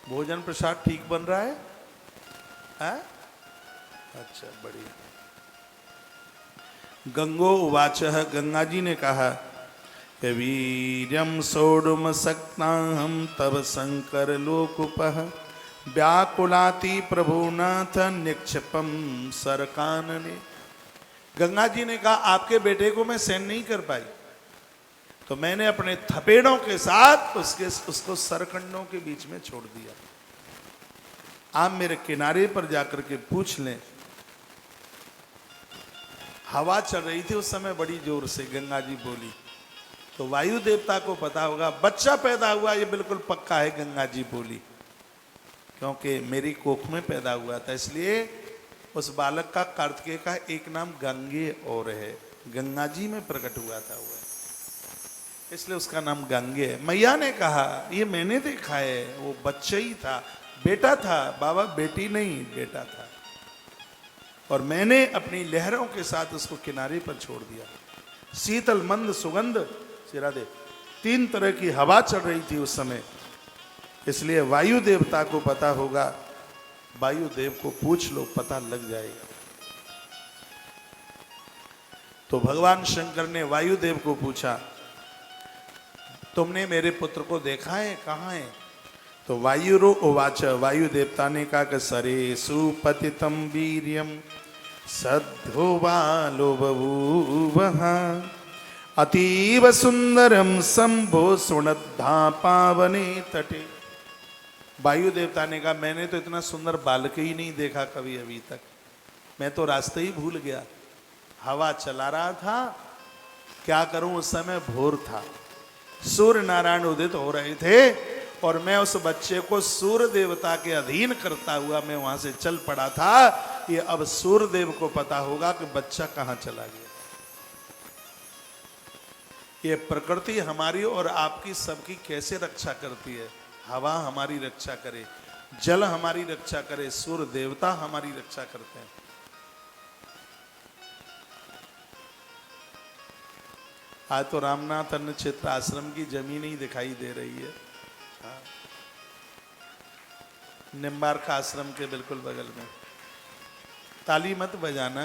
भोजन प्रसाद ठीक बन रहा है? हाँ? अच्छा, बढ़िया। गंगो उवाच, गंगा जी ने कहा, वीर्यम सोढ़ुम सक्ता हम तब शंकर लोकुपः व्याकुलाति प्रभुनाथ निक्षिपम सरकानने। गंगा जी ने कहा, आपके बेटे को मैं सहन नहीं कर पाई तो मैंने अपने थपेड़ों के साथ उसको सरकंडों के बीच में छोड़ दिया। आप मेरे किनारे पर जाकर के पूछ लें। हवा चल रही थी उस समय बड़ी जोर से। गंगा जी बोली, तो वायु देवता को पता होगा बच्चा पैदा हुआ ये बिल्कुल पक्का है, गंगा जी बोली, क्योंकि मेरी कोख में पैदा हुआ था, इसलिए उस बालक का कार्तिकेय का एक नाम गंगे और है, गंगा जी में प्रकट हुआ था वो, इसलिए उसका नाम गंगे है। मैया ने कहा ये मैंने देखा है, वो बच्चा ही था, बेटा था बाबा, बेटी नहीं बेटा था, और मैंने अपनी लहरों के साथ उसको किनारे पर छोड़ दिया। शीतल मंद सुगंध सिरा दे, 3 तरह की हवा चल रही थी उस समय, इसलिए वायु देवता को पता होगा, वायु देव को पूछ लो पता लग जाएगा। तो भगवान शंकर ने वायु देव को पूछा तुमने मेरे पुत्र को देखा है, कहाँ है? तो वायुरो उवाच, वायु देवता ने कहा कि सरेषु पतितम वीर्यम सद्धो बालो बभूवः अतीव सुंदरम संभो सुनद्धा पावने तटे। वायु देवता ने कहा मैंने तो इतना सुंदर बालक ही नहीं देखा कभी अभी तक, मैं तो रास्ते ही भूल गया, हवा चला रहा था, क्या करूं, उस समय भोर था, सूर्य नारायण उदित हो रहे थे, और मैं उस बच्चे को सूर्य देवता के अधीन करता हुआ मैं वहां से चल पड़ा था। ये अब सूर्य देव को पता होगा कि बच्चा कहां चला गया। ये प्रकृति हमारी और आपकी सबकी कैसे रक्षा करती है, हवा हमारी रक्षा करे, जल हमारी रक्षा करे, सूर्य देवता हमारी रक्षा करते हैं। आज तो रामनाथ अन्न क्षेत्र आश्रम की जमीन ही दिखाई दे रही है, हाँ। निम्बार्क आश्रम के बिल्कुल बगल में, ताली मत बजाना,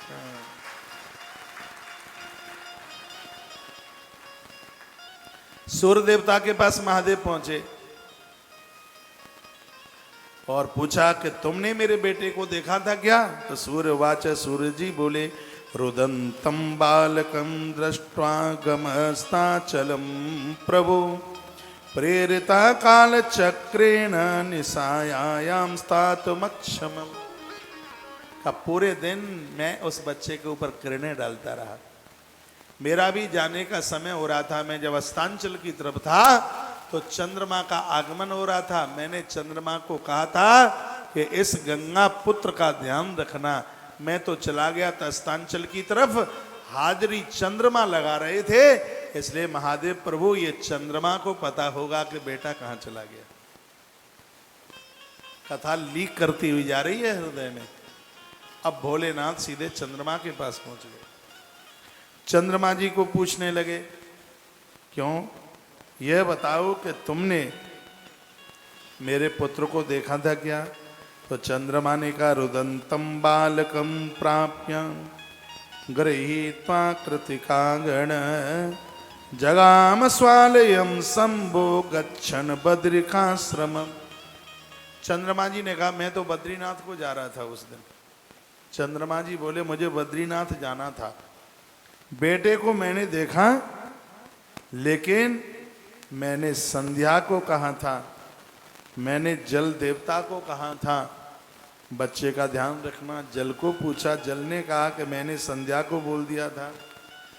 हाँ। सूर्य देवता के पास महादेव पहुंचे और पूछा कि तुमने मेरे बेटे को देखा था क्या? तो सूर्य वाच, सूर्य जी बोले रुदंतम बालकम दृष्ट्वा गमस्ताचलम प्रभु प्रेरिता काल चक्रेण निसायाम स्तातुमक्षमम। का पूरे दिन मैं उस बच्चे के ऊपर किरणें डालता रहा, मेरा भी जाने का समय हो रहा था, मैं जब अस्तांचल की तरफ था तो चंद्रमा का आगमन हो रहा था, मैंने चंद्रमा को कहा था कि इस गंगा पुत्र का ध्यान रखना। मैं तो चला गया था अस्तांचल की तरफ, हाजिरी चंद्रमा लगा रहे थे, इसलिए महादेव प्रभु ये चंद्रमा को पता होगा कि बेटा कहां चला गया। कथा लीक करती हुई जा रही है हृदय में। अब भोलेनाथ सीधे चंद्रमा के पास पहुंच गए, चंद्रमा जी को पूछने लगे क्यों, यह बताओ कि तुमने मेरे पुत्र को देखा था क्या? तो चंद्रमा ने कहा रुदंतम बालकम प्राप्य गृहीत्वा कृतिकागण जगाम स्वालयम संभो गच्छन बद्रिकाश्रम। चंद्रमा जी ने कहा मैं तो बद्रीनाथ को जा रहा था उस दिन। चंद्रमा जी बोले मुझे बद्रीनाथ जाना था, बेटे को मैंने देखा, लेकिन मैंने संध्या को कहा था, मैंने जल देवता को कहा था बच्चे का ध्यान रखना, जल को पूछा, जल ने कहा कि मैंने संध्या को बोल दिया था,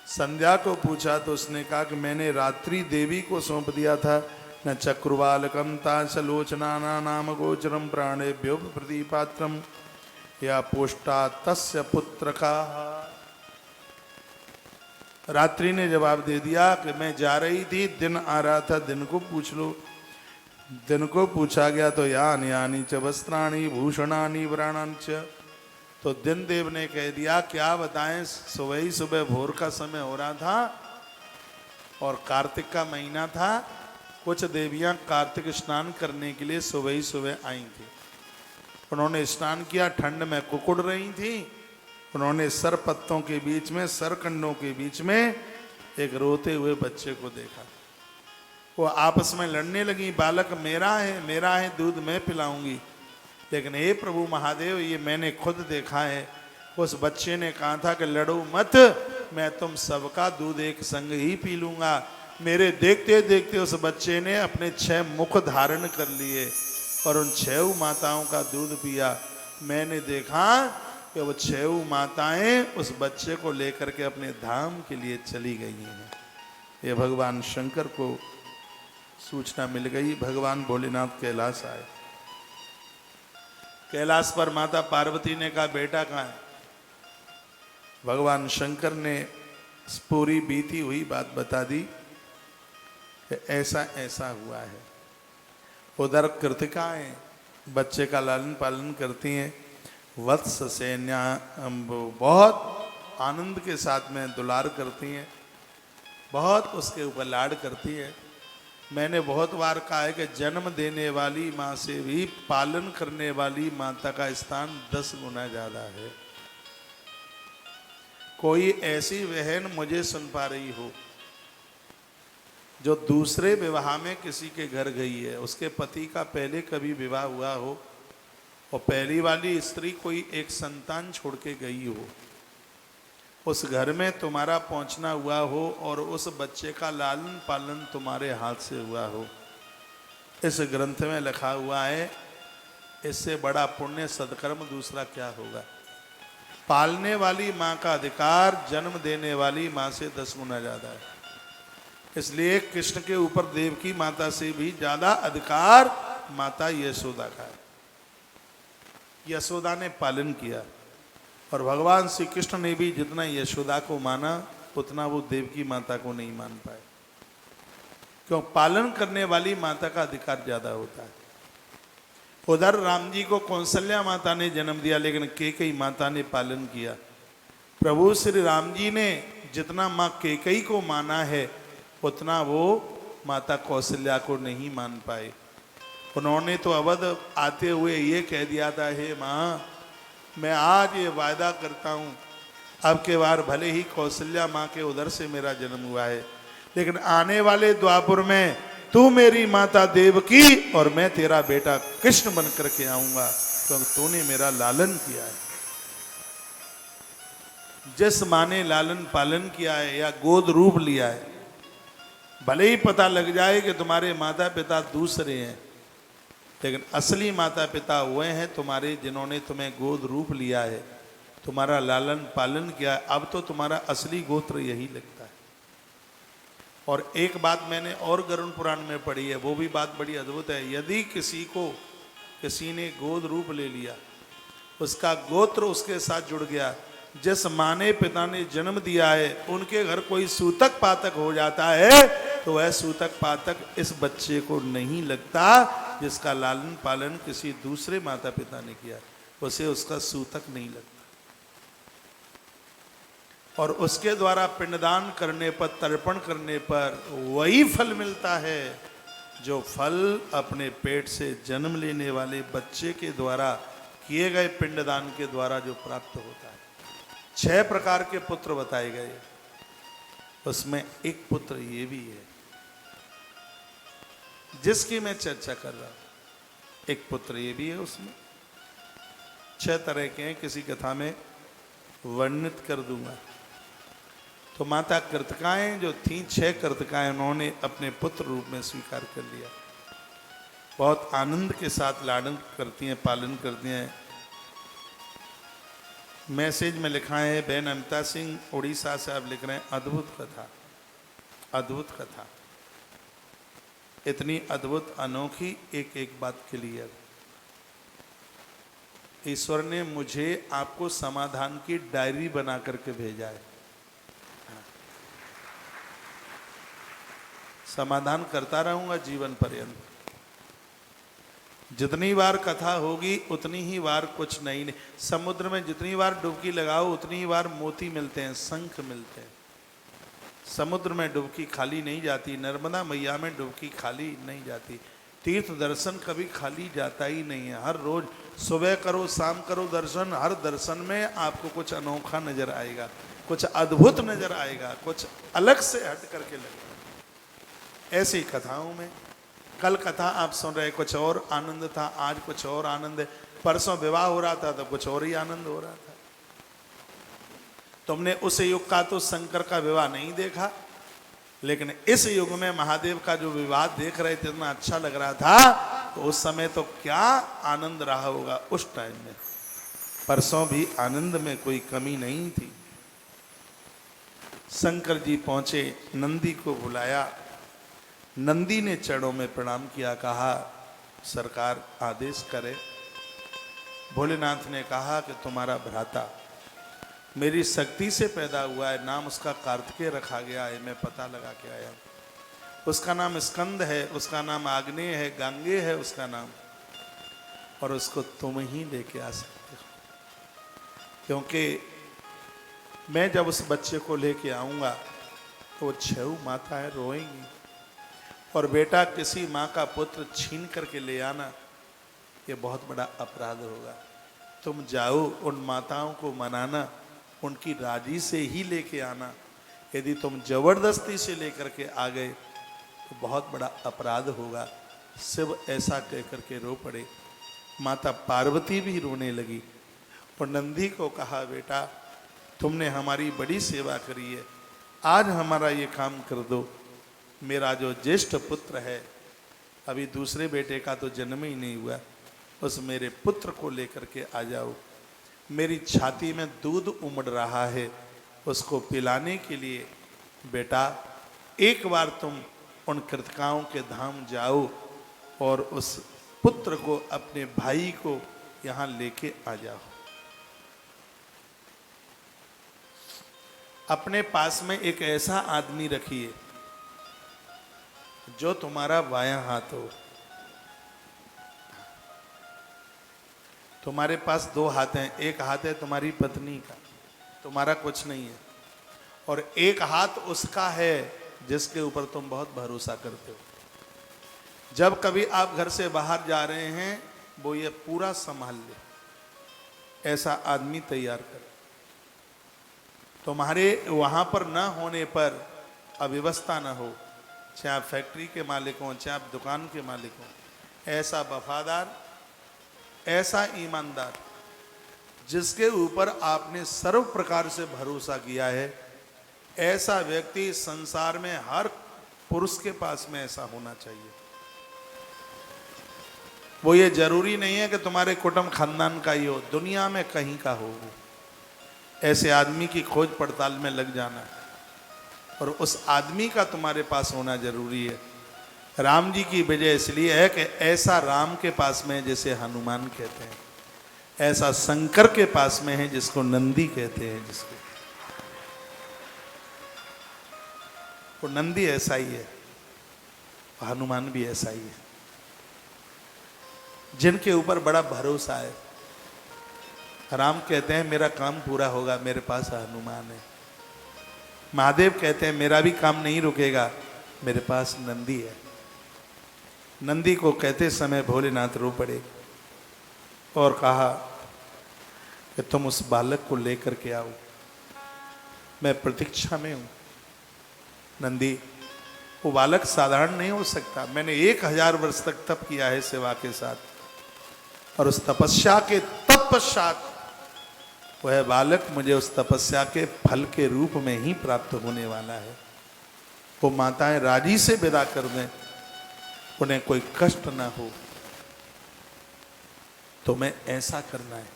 संध्या को पूछा तो उसने कहा कि मैंने रात्रि देवी को सौंप दिया था। न चक्रुबालकम तासलोचना नाम गोचरम प्राणेभ्यो प्रदीपात्रम या पोष्टा तस्य पुत्र का। रात्रि ने जवाब दे दिया कि मैं जा रही थी, दिन आ रहा था, दिन को पूछ लो। दिन को पूछा गया तो यानी यानी च वस्त्राणी भूषणानि व्राणांच, तो दिन देव ने कह दिया क्या बताएं, सुबह ही सुबह भोर का समय हो रहा था और कार्तिक का महीना था, कुछ देवियां कार्तिक स्नान करने के लिए सुबह ही सुबह आई थी। उन्होंने स्नान किया, ठंड में कुकुड़ रही थी, उन्होंने सर पत्तों के बीच में, सरकंडों के बीच में एक रोते हुए बच्चे को देखा। वो आपस में लड़ने लगी, बालक मेरा है, दूध मैं पिलाऊंगी। लेकिन हे प्रभु महादेव ये मैंने खुद देखा है। उस बच्चे ने कहा था कि लड़ो मत, मैं तुम सबका दूध एक संग ही पी लूंगा। मेरे देखते देखते उस बच्चे ने अपने 6 मुख धारण कर लिए और उन 6 माताओं का दूध पिया। मैंने देखा कि वो 6 माताएं उस बच्चे को लेकर के अपने धाम के लिए चली गई हैं। ये भगवान शंकर को सूचना मिल गई, भगवान भोलेनाथ कैलाश आए। कैलाश पर माता पार्वती ने कहा बेटा कहाँ है? भगवान शंकर ने पूरी बीती हुई बात बता दी कि ऐसा ऐसा हुआ है। उधर कृतिकाएं बच्चे का लालन पालन करती हैं, वत्स सेन्या बहुत आनंद के साथ में दुलार करती हैं, बहुत उसके ऊपर लाड करती है। मैंने बहुत बार कहा है कि जन्म देने वाली माँ से भी पालन करने वाली माता का स्थान 10 गुना ज्यादा है। कोई ऐसी बहन मुझे सुन पा रही हो जो दूसरे विवाह में किसी के घर गई है, उसके पति का पहले कभी विवाह हुआ हो और पहली वाली स्त्री कोई एक संतान छोड़ के गई हो, उस घर में तुम्हारा पहुंचना हुआ हो और उस बच्चे का लालन पालन तुम्हारे हाथ से हुआ हो, इस ग्रंथ में लिखा हुआ है इससे बड़ा पुण्य सत्कर्म दूसरा क्या होगा। पालने वाली माँ का अधिकार जन्म देने वाली माँ से 10 गुना ज्यादा है। इसलिए कृष्ण के ऊपर देवकी माता से भी ज्यादा अधिकार माता यशोदा का है। यशोदा ने पालन किया और भगवान श्री कृष्ण ने भी जितना यशोदा को माना उतना वो देवकी माता को नहीं मान पाए, क्यों? पालन करने वाली माता का अधिकार ज्यादा होता है। उधर राम जी को कौशल्या माता ने जन्म दिया, लेकिन कैकेयी माता ने पालन किया। प्रभु श्री राम जी ने जितना माँ कैकेयी को माना है उतना वो माता कौशल्या को नहीं मान पाए। उन्होंने तो अवध आते हुए ये कह दिया था, हे माँ मैं आज ये वायदा करता हूँ अब के बार भले ही कौशल्या माँ के उधर से मेरा जन्म हुआ है, लेकिन आने वाले द्वापुर में तू मेरी माता देवकी और मैं तेरा बेटा कृष्ण बन करके आऊंगा, क्योंकि तूने मेरा लालन किया है। जिस माँ ने लालन पालन किया है या गोद रूप लिया है, भले ही पता लग जाए कि तुम्हारे माता पिता दूसरे हैं, लेकिन असली माता पिता हुए हैं तुम्हारे जिन्होंने तुम्हें गोद रूप लिया है, तुम्हारा लालन पालन किया है। अब तो तुम्हारा असली गोत्र यही लगता है। और एक बात मैंने और गरुड़ पुराण में पढ़ी है, वो भी बात बड़ी अद्भुत है। यदि किसी ने गोद रूप ले लिया, उसका गोत्र उसके साथ जुड़ गया, जिस माँ ने पिता ने जन्म दिया है उनके घर कोई सूतक पातक हो जाता है तो वह सूतक पातक इस बच्चे को नहीं लगता जिसका लालन पालन किसी दूसरे माता पिता ने किया, उसे उसका सूतक नहीं लगता। और उसके द्वारा पिंडदान करने पर, तर्पण करने पर वही फल मिलता है जो फल अपने पेट से जन्म लेने वाले बच्चे के द्वारा किए गए पिंडदान के द्वारा जो प्राप्त होता है। 6 प्रकार के पुत्र बताए गए, उसमें एक पुत्र ये भी है जिसकी मैं चर्चा कर रहा हूं। एक पुत्र ये भी है, उसमें 6 तरह के हैं, किसी कथा में वर्णित कर दूंगा। तो माता कृतिकाएं जो थीं, 6 कृतिकाएं उन्होंने अपने पुत्र रूप में स्वीकार कर लिया। बहुत आनंद के साथ लालन करती हैं, पालन करती हैं। मैसेज में लिखा है, बहन अमिता सिंह उड़ीसा से आप लिख रहे हैं, अद्भुत कथा, अद्भुत कथा, इतनी अद्भुत अनोखी, एक एक बात क्लियर। ईश्वर ने मुझे आपको समाधान की डायरी बना करके भेजा है। समाधान करता रहूंगा जीवन पर्यंत। जितनी बार कथा होगी उतनी ही बार कुछ नई नहीं। समुद्र में जितनी बार डुबकी लगाओ उतनी ही बार मोती मिलते हैं, शंख मिलते हैं। समुद्र में डुबकी खाली नहीं जाती, नर्मदा मैया में डुबकी खाली नहीं जाती। तीर्थ दर्शन कभी खाली जाता ही नहीं है। हर रोज सुबह करो शाम करो दर्शन, हर दर्शन में आपको कुछ अनोखा नजर आएगा, कुछ अद्भुत नजर आएगा, कुछ अलग से हट करके लगेगा। ऐसी कथाओं में कल कथा आप सुन रहे, कुछ और आनंद था, आज कुछ और आनंद है। परसों विवाह हो रहा था तो कुछ और ही आनंद हो रहा था। तुमने उस युग का तो शंकर का विवाह नहीं देखा, लेकिन इस युग में महादेव का जो विवाह देख रहे थे, इतना अच्छा लग रहा था, तो उस समय तो क्या आनंद रहा होगा उस टाइम में। परसों भी आनंद में कोई कमी नहीं थी। शंकर जी पहुंचे, नंदी को बुलाया। नंदी ने चरणों में प्रणाम किया, कहा सरकार आदेश करे। भोलेनाथ ने कहा कि तुम्हारा भ्राता मेरी शक्ति से पैदा हुआ है, नाम उसका कार्तिकेय रखा गया है, मैं पता लगा के आया हूं। उसका नाम स्कंद है, उसका नाम आग्नेय है, गांगे है उसका नाम, और उसको तुम ही लेके आ सकते हो, क्योंकि मैं जब उस बच्चे को लेके आऊंगा तो वो 6 माताएं रोएंगी, और बेटा किसी माँ का पुत्र छीन करके ले आना ये बहुत बड़ा अपराध होगा। तुम जाओ, उन माताओं को मनाना, उनकी राजी से ही लेके आना। यदि तुम जबरदस्ती से लेकर के आ गए तो बहुत बड़ा अपराध होगा। शिव ऐसा कह करके रो पड़े। माता पार्वती भी रोने लगी और नंदी को कहा, बेटा तुमने हमारी बड़ी सेवा करी है, आज हमारा ये काम कर दो। मेरा जो ज्येष्ठ पुत्र है, अभी दूसरे बेटे का तो जन्म ही नहीं हुआ, उस मेरे पुत्र को लेकर के आ जाओ। मेरी छाती में दूध उमड़ रहा है, उसको पिलाने के लिए बेटा एक बार तुम उन कृतिकाओं के धाम जाओ और उस पुत्र को, अपने भाई को यहाँ लेके आ जाओ। अपने पास में एक ऐसा आदमी रखिए जो तुम्हारा बायां हाथ हो। तुम्हारे पास 2 हाथ हैं, एक हाथ है तुम्हारी पत्नी का, तुम्हारा कुछ नहीं है, और एक हाथ उसका है जिसके ऊपर तुम बहुत भरोसा करते हो। जब कभी आप घर से बाहर जा रहे हैं, वो ये पूरा संभाल ले, ऐसा आदमी तैयार कर। तुम्हारे वहां पर न होने पर अव्यवस्था न हो, चाहे आप फैक्ट्री के मालिक हों, चाहे आप दुकान के मालिक हों, ऐसा वफादार, ऐसा ईमानदार, जिसके ऊपर आपने सर्व प्रकार से भरोसा किया है, ऐसा व्यक्ति संसार में हर पुरुष के पास में ऐसा होना चाहिए। वो ये जरूरी नहीं है कि तुम्हारे कुटुंब खानदान का ही हो, दुनिया में कहीं का हो। ऐसे आदमी की खोज पड़ताल में लग जाना और उस आदमी का तुम्हारे पास होना जरूरी है। राम जी की वजह इसलिए है कि ऐसा राम के पास में है जैसे हनुमान कहते हैं, ऐसा शंकर के पास में है जिसको नंदी कहते हैं। जिसको वो नंदी ऐसा ही है, हनुमान भी ऐसा ही है, जिनके ऊपर बड़ा भरोसा है। राम कहते हैं मेरा काम पूरा होगा, मेरे पास हनुमान है। महादेव कहते हैं मेरा भी काम नहीं रुकेगा, मेरे पास नंदी है। नंदी को कहते समय भोलेनाथ रो पड़े और कहा कि तुम उस बालक को लेकर के आओ, मैं प्रतीक्षा में हूं। नंदी, वो बालक साधारण नहीं हो सकता। मैंने 1000 वर्ष तक तप किया है सेवा के साथ, और उस तपस्या के तत्पश्चात वह बालक मुझे उस तपस्या के फल के रूप में ही प्राप्त होने वाला है। वो माताएं राजी से विदा कर दें, उन्हें कोई कष्ट ना हो, तुम्हें ऐसा करना है।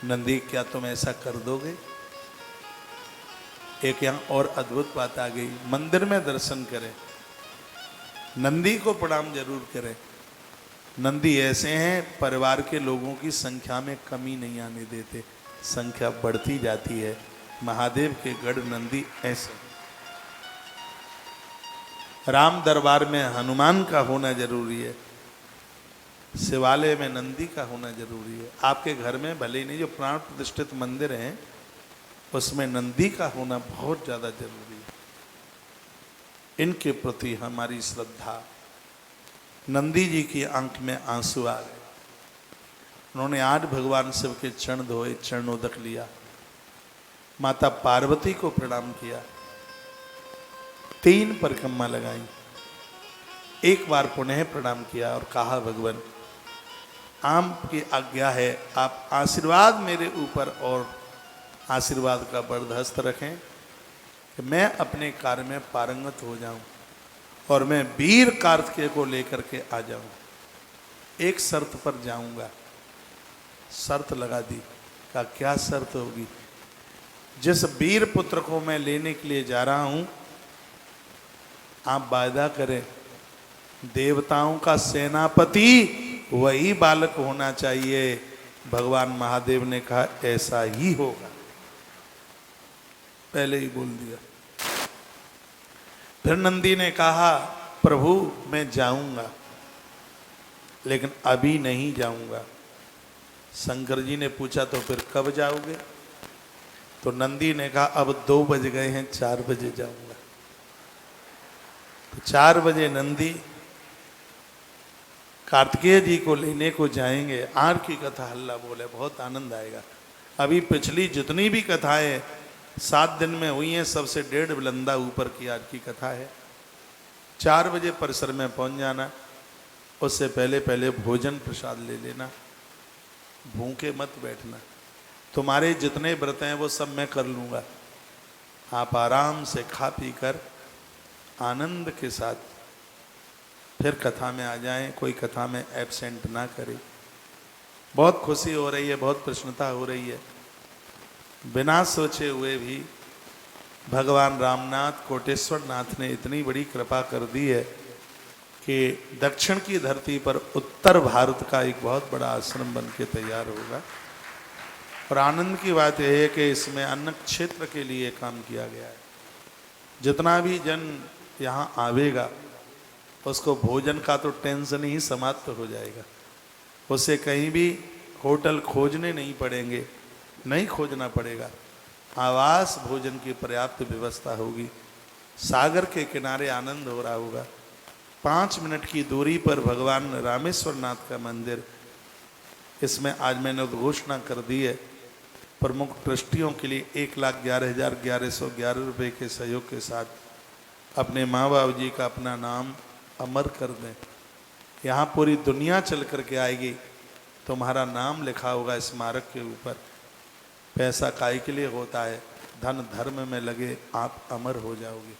नंदी, क्या तुम ऐसा कर दोगे? एक यहां और अद्भुत बात आ गई। मंदिर में दर्शन करें, नंदी को प्रणाम जरूर करें। नंदी ऐसे हैं, परिवार के लोगों की संख्या में कमी नहीं आने देते, संख्या बढ़ती जाती है। महादेव के गढ़ नंदी ऐसे। राम दरबार में हनुमान का होना जरूरी है, शिवालय में नंदी का होना जरूरी है। आपके घर में भले ही नहीं, जो प्राण प्रतिष्ठित मंदिर हैं उसमें नंदी का होना बहुत ज्यादा जरूरी है। इनके प्रति हमारी श्रद्धा। नंदी जी की आंख में आंसू आ गए। उन्होंने 8 भगवान शिव के चरण धोए, चरणोदक लिया, माता पार्वती को प्रणाम किया, 3 परिक्रमा लगाई, एक बार पुनः प्रणाम किया और कहा, भगवान आपकी आज्ञा है, आप आशीर्वाद मेरे ऊपर और आशीर्वाद का बरदस्त रखें कि मैं अपने कार्य में पारंगत हो जाऊं और मैं वीर कार्तिकेय को लेकर के आ जाऊं। एक शर्त पर जाऊंगा। शर्त लगा दी। कहा क्या शर्त होगी? जिस वीर पुत्र को मैं लेने के लिए जा रहा हूं, आप वायदा करें देवताओं का सेनापति वही बालक होना चाहिए। भगवान महादेव ने कहा ऐसा ही होगा, पहले ही बोल दिया। फिर नंदी ने कहा प्रभु मैं जाऊंगा, लेकिन अभी नहीं जाऊंगा। शंकर जी ने पूछा तो फिर कब जाओगे? तो नंदी ने कहा अब 2 बज गए हैं, 4 बजे जाऊंगा। तो 4 बजे नंदी कार्तिकेय जी को लेने को जाएंगे। आर की कथा हल्ला बोले, बहुत आनंद आएगा। अभी पिछली जितनी भी कथाएं 7 दिन में हुई हैं, सबसे 1.5 बुलंदा ऊपर की आज की कथा है। 4 बजे परिसर में पहुंच जाना, उससे पहले पहले भोजन प्रसाद ले लेना, भूखे मत बैठना। तुम्हारे जितने व्रत हैं वो सब मैं कर लूँगा, आप आराम से खा पी कर आनंद के साथ फिर कथा में आ जाएं, कोई कथा में एब्सेंट ना करे। बहुत खुशी हो रही है, बहुत प्रसन्नता हो रही है। बिना सोचे हुए भी भगवान रामनाथ कोटेश्वर नाथ ने इतनी बड़ी कृपा कर दी है कि दक्षिण की धरती पर उत्तर भारत का एक बहुत बड़ा आश्रम बन के तैयार होगा। और आनंद की बात यह है कि इसमें अन्न क्षेत्र के लिए काम किया गया है। जितना भी जन यहाँ आवेगा उसको भोजन का तो टेंशन ही समाप्त हो जाएगा। उसे कहीं भी होटल खोजने नहीं पड़ेंगे, नहीं खोजना पड़ेगा। आवास भोजन की पर्याप्त व्यवस्था होगी। सागर के किनारे आनंद हो रहा होगा। 5 मिनट की दूरी पर भगवान रामेश्वर नाथ का मंदिर, इसमें आज मैंने घोषणा कर दी है प्रमुख ट्रस्टियों के लिए 1,11,1111 रुपये के सहयोग के साथ अपने माँ बाप जी का अपना नाम अमर कर दें। यहाँ पूरी दुनिया चल कर के आएगी, तुम्हारा नाम लिखा होगा स्मारक के ऊपर। पैसा काय के लिए होता है? धन धर्म में लगे, आप अमर हो जाओगे।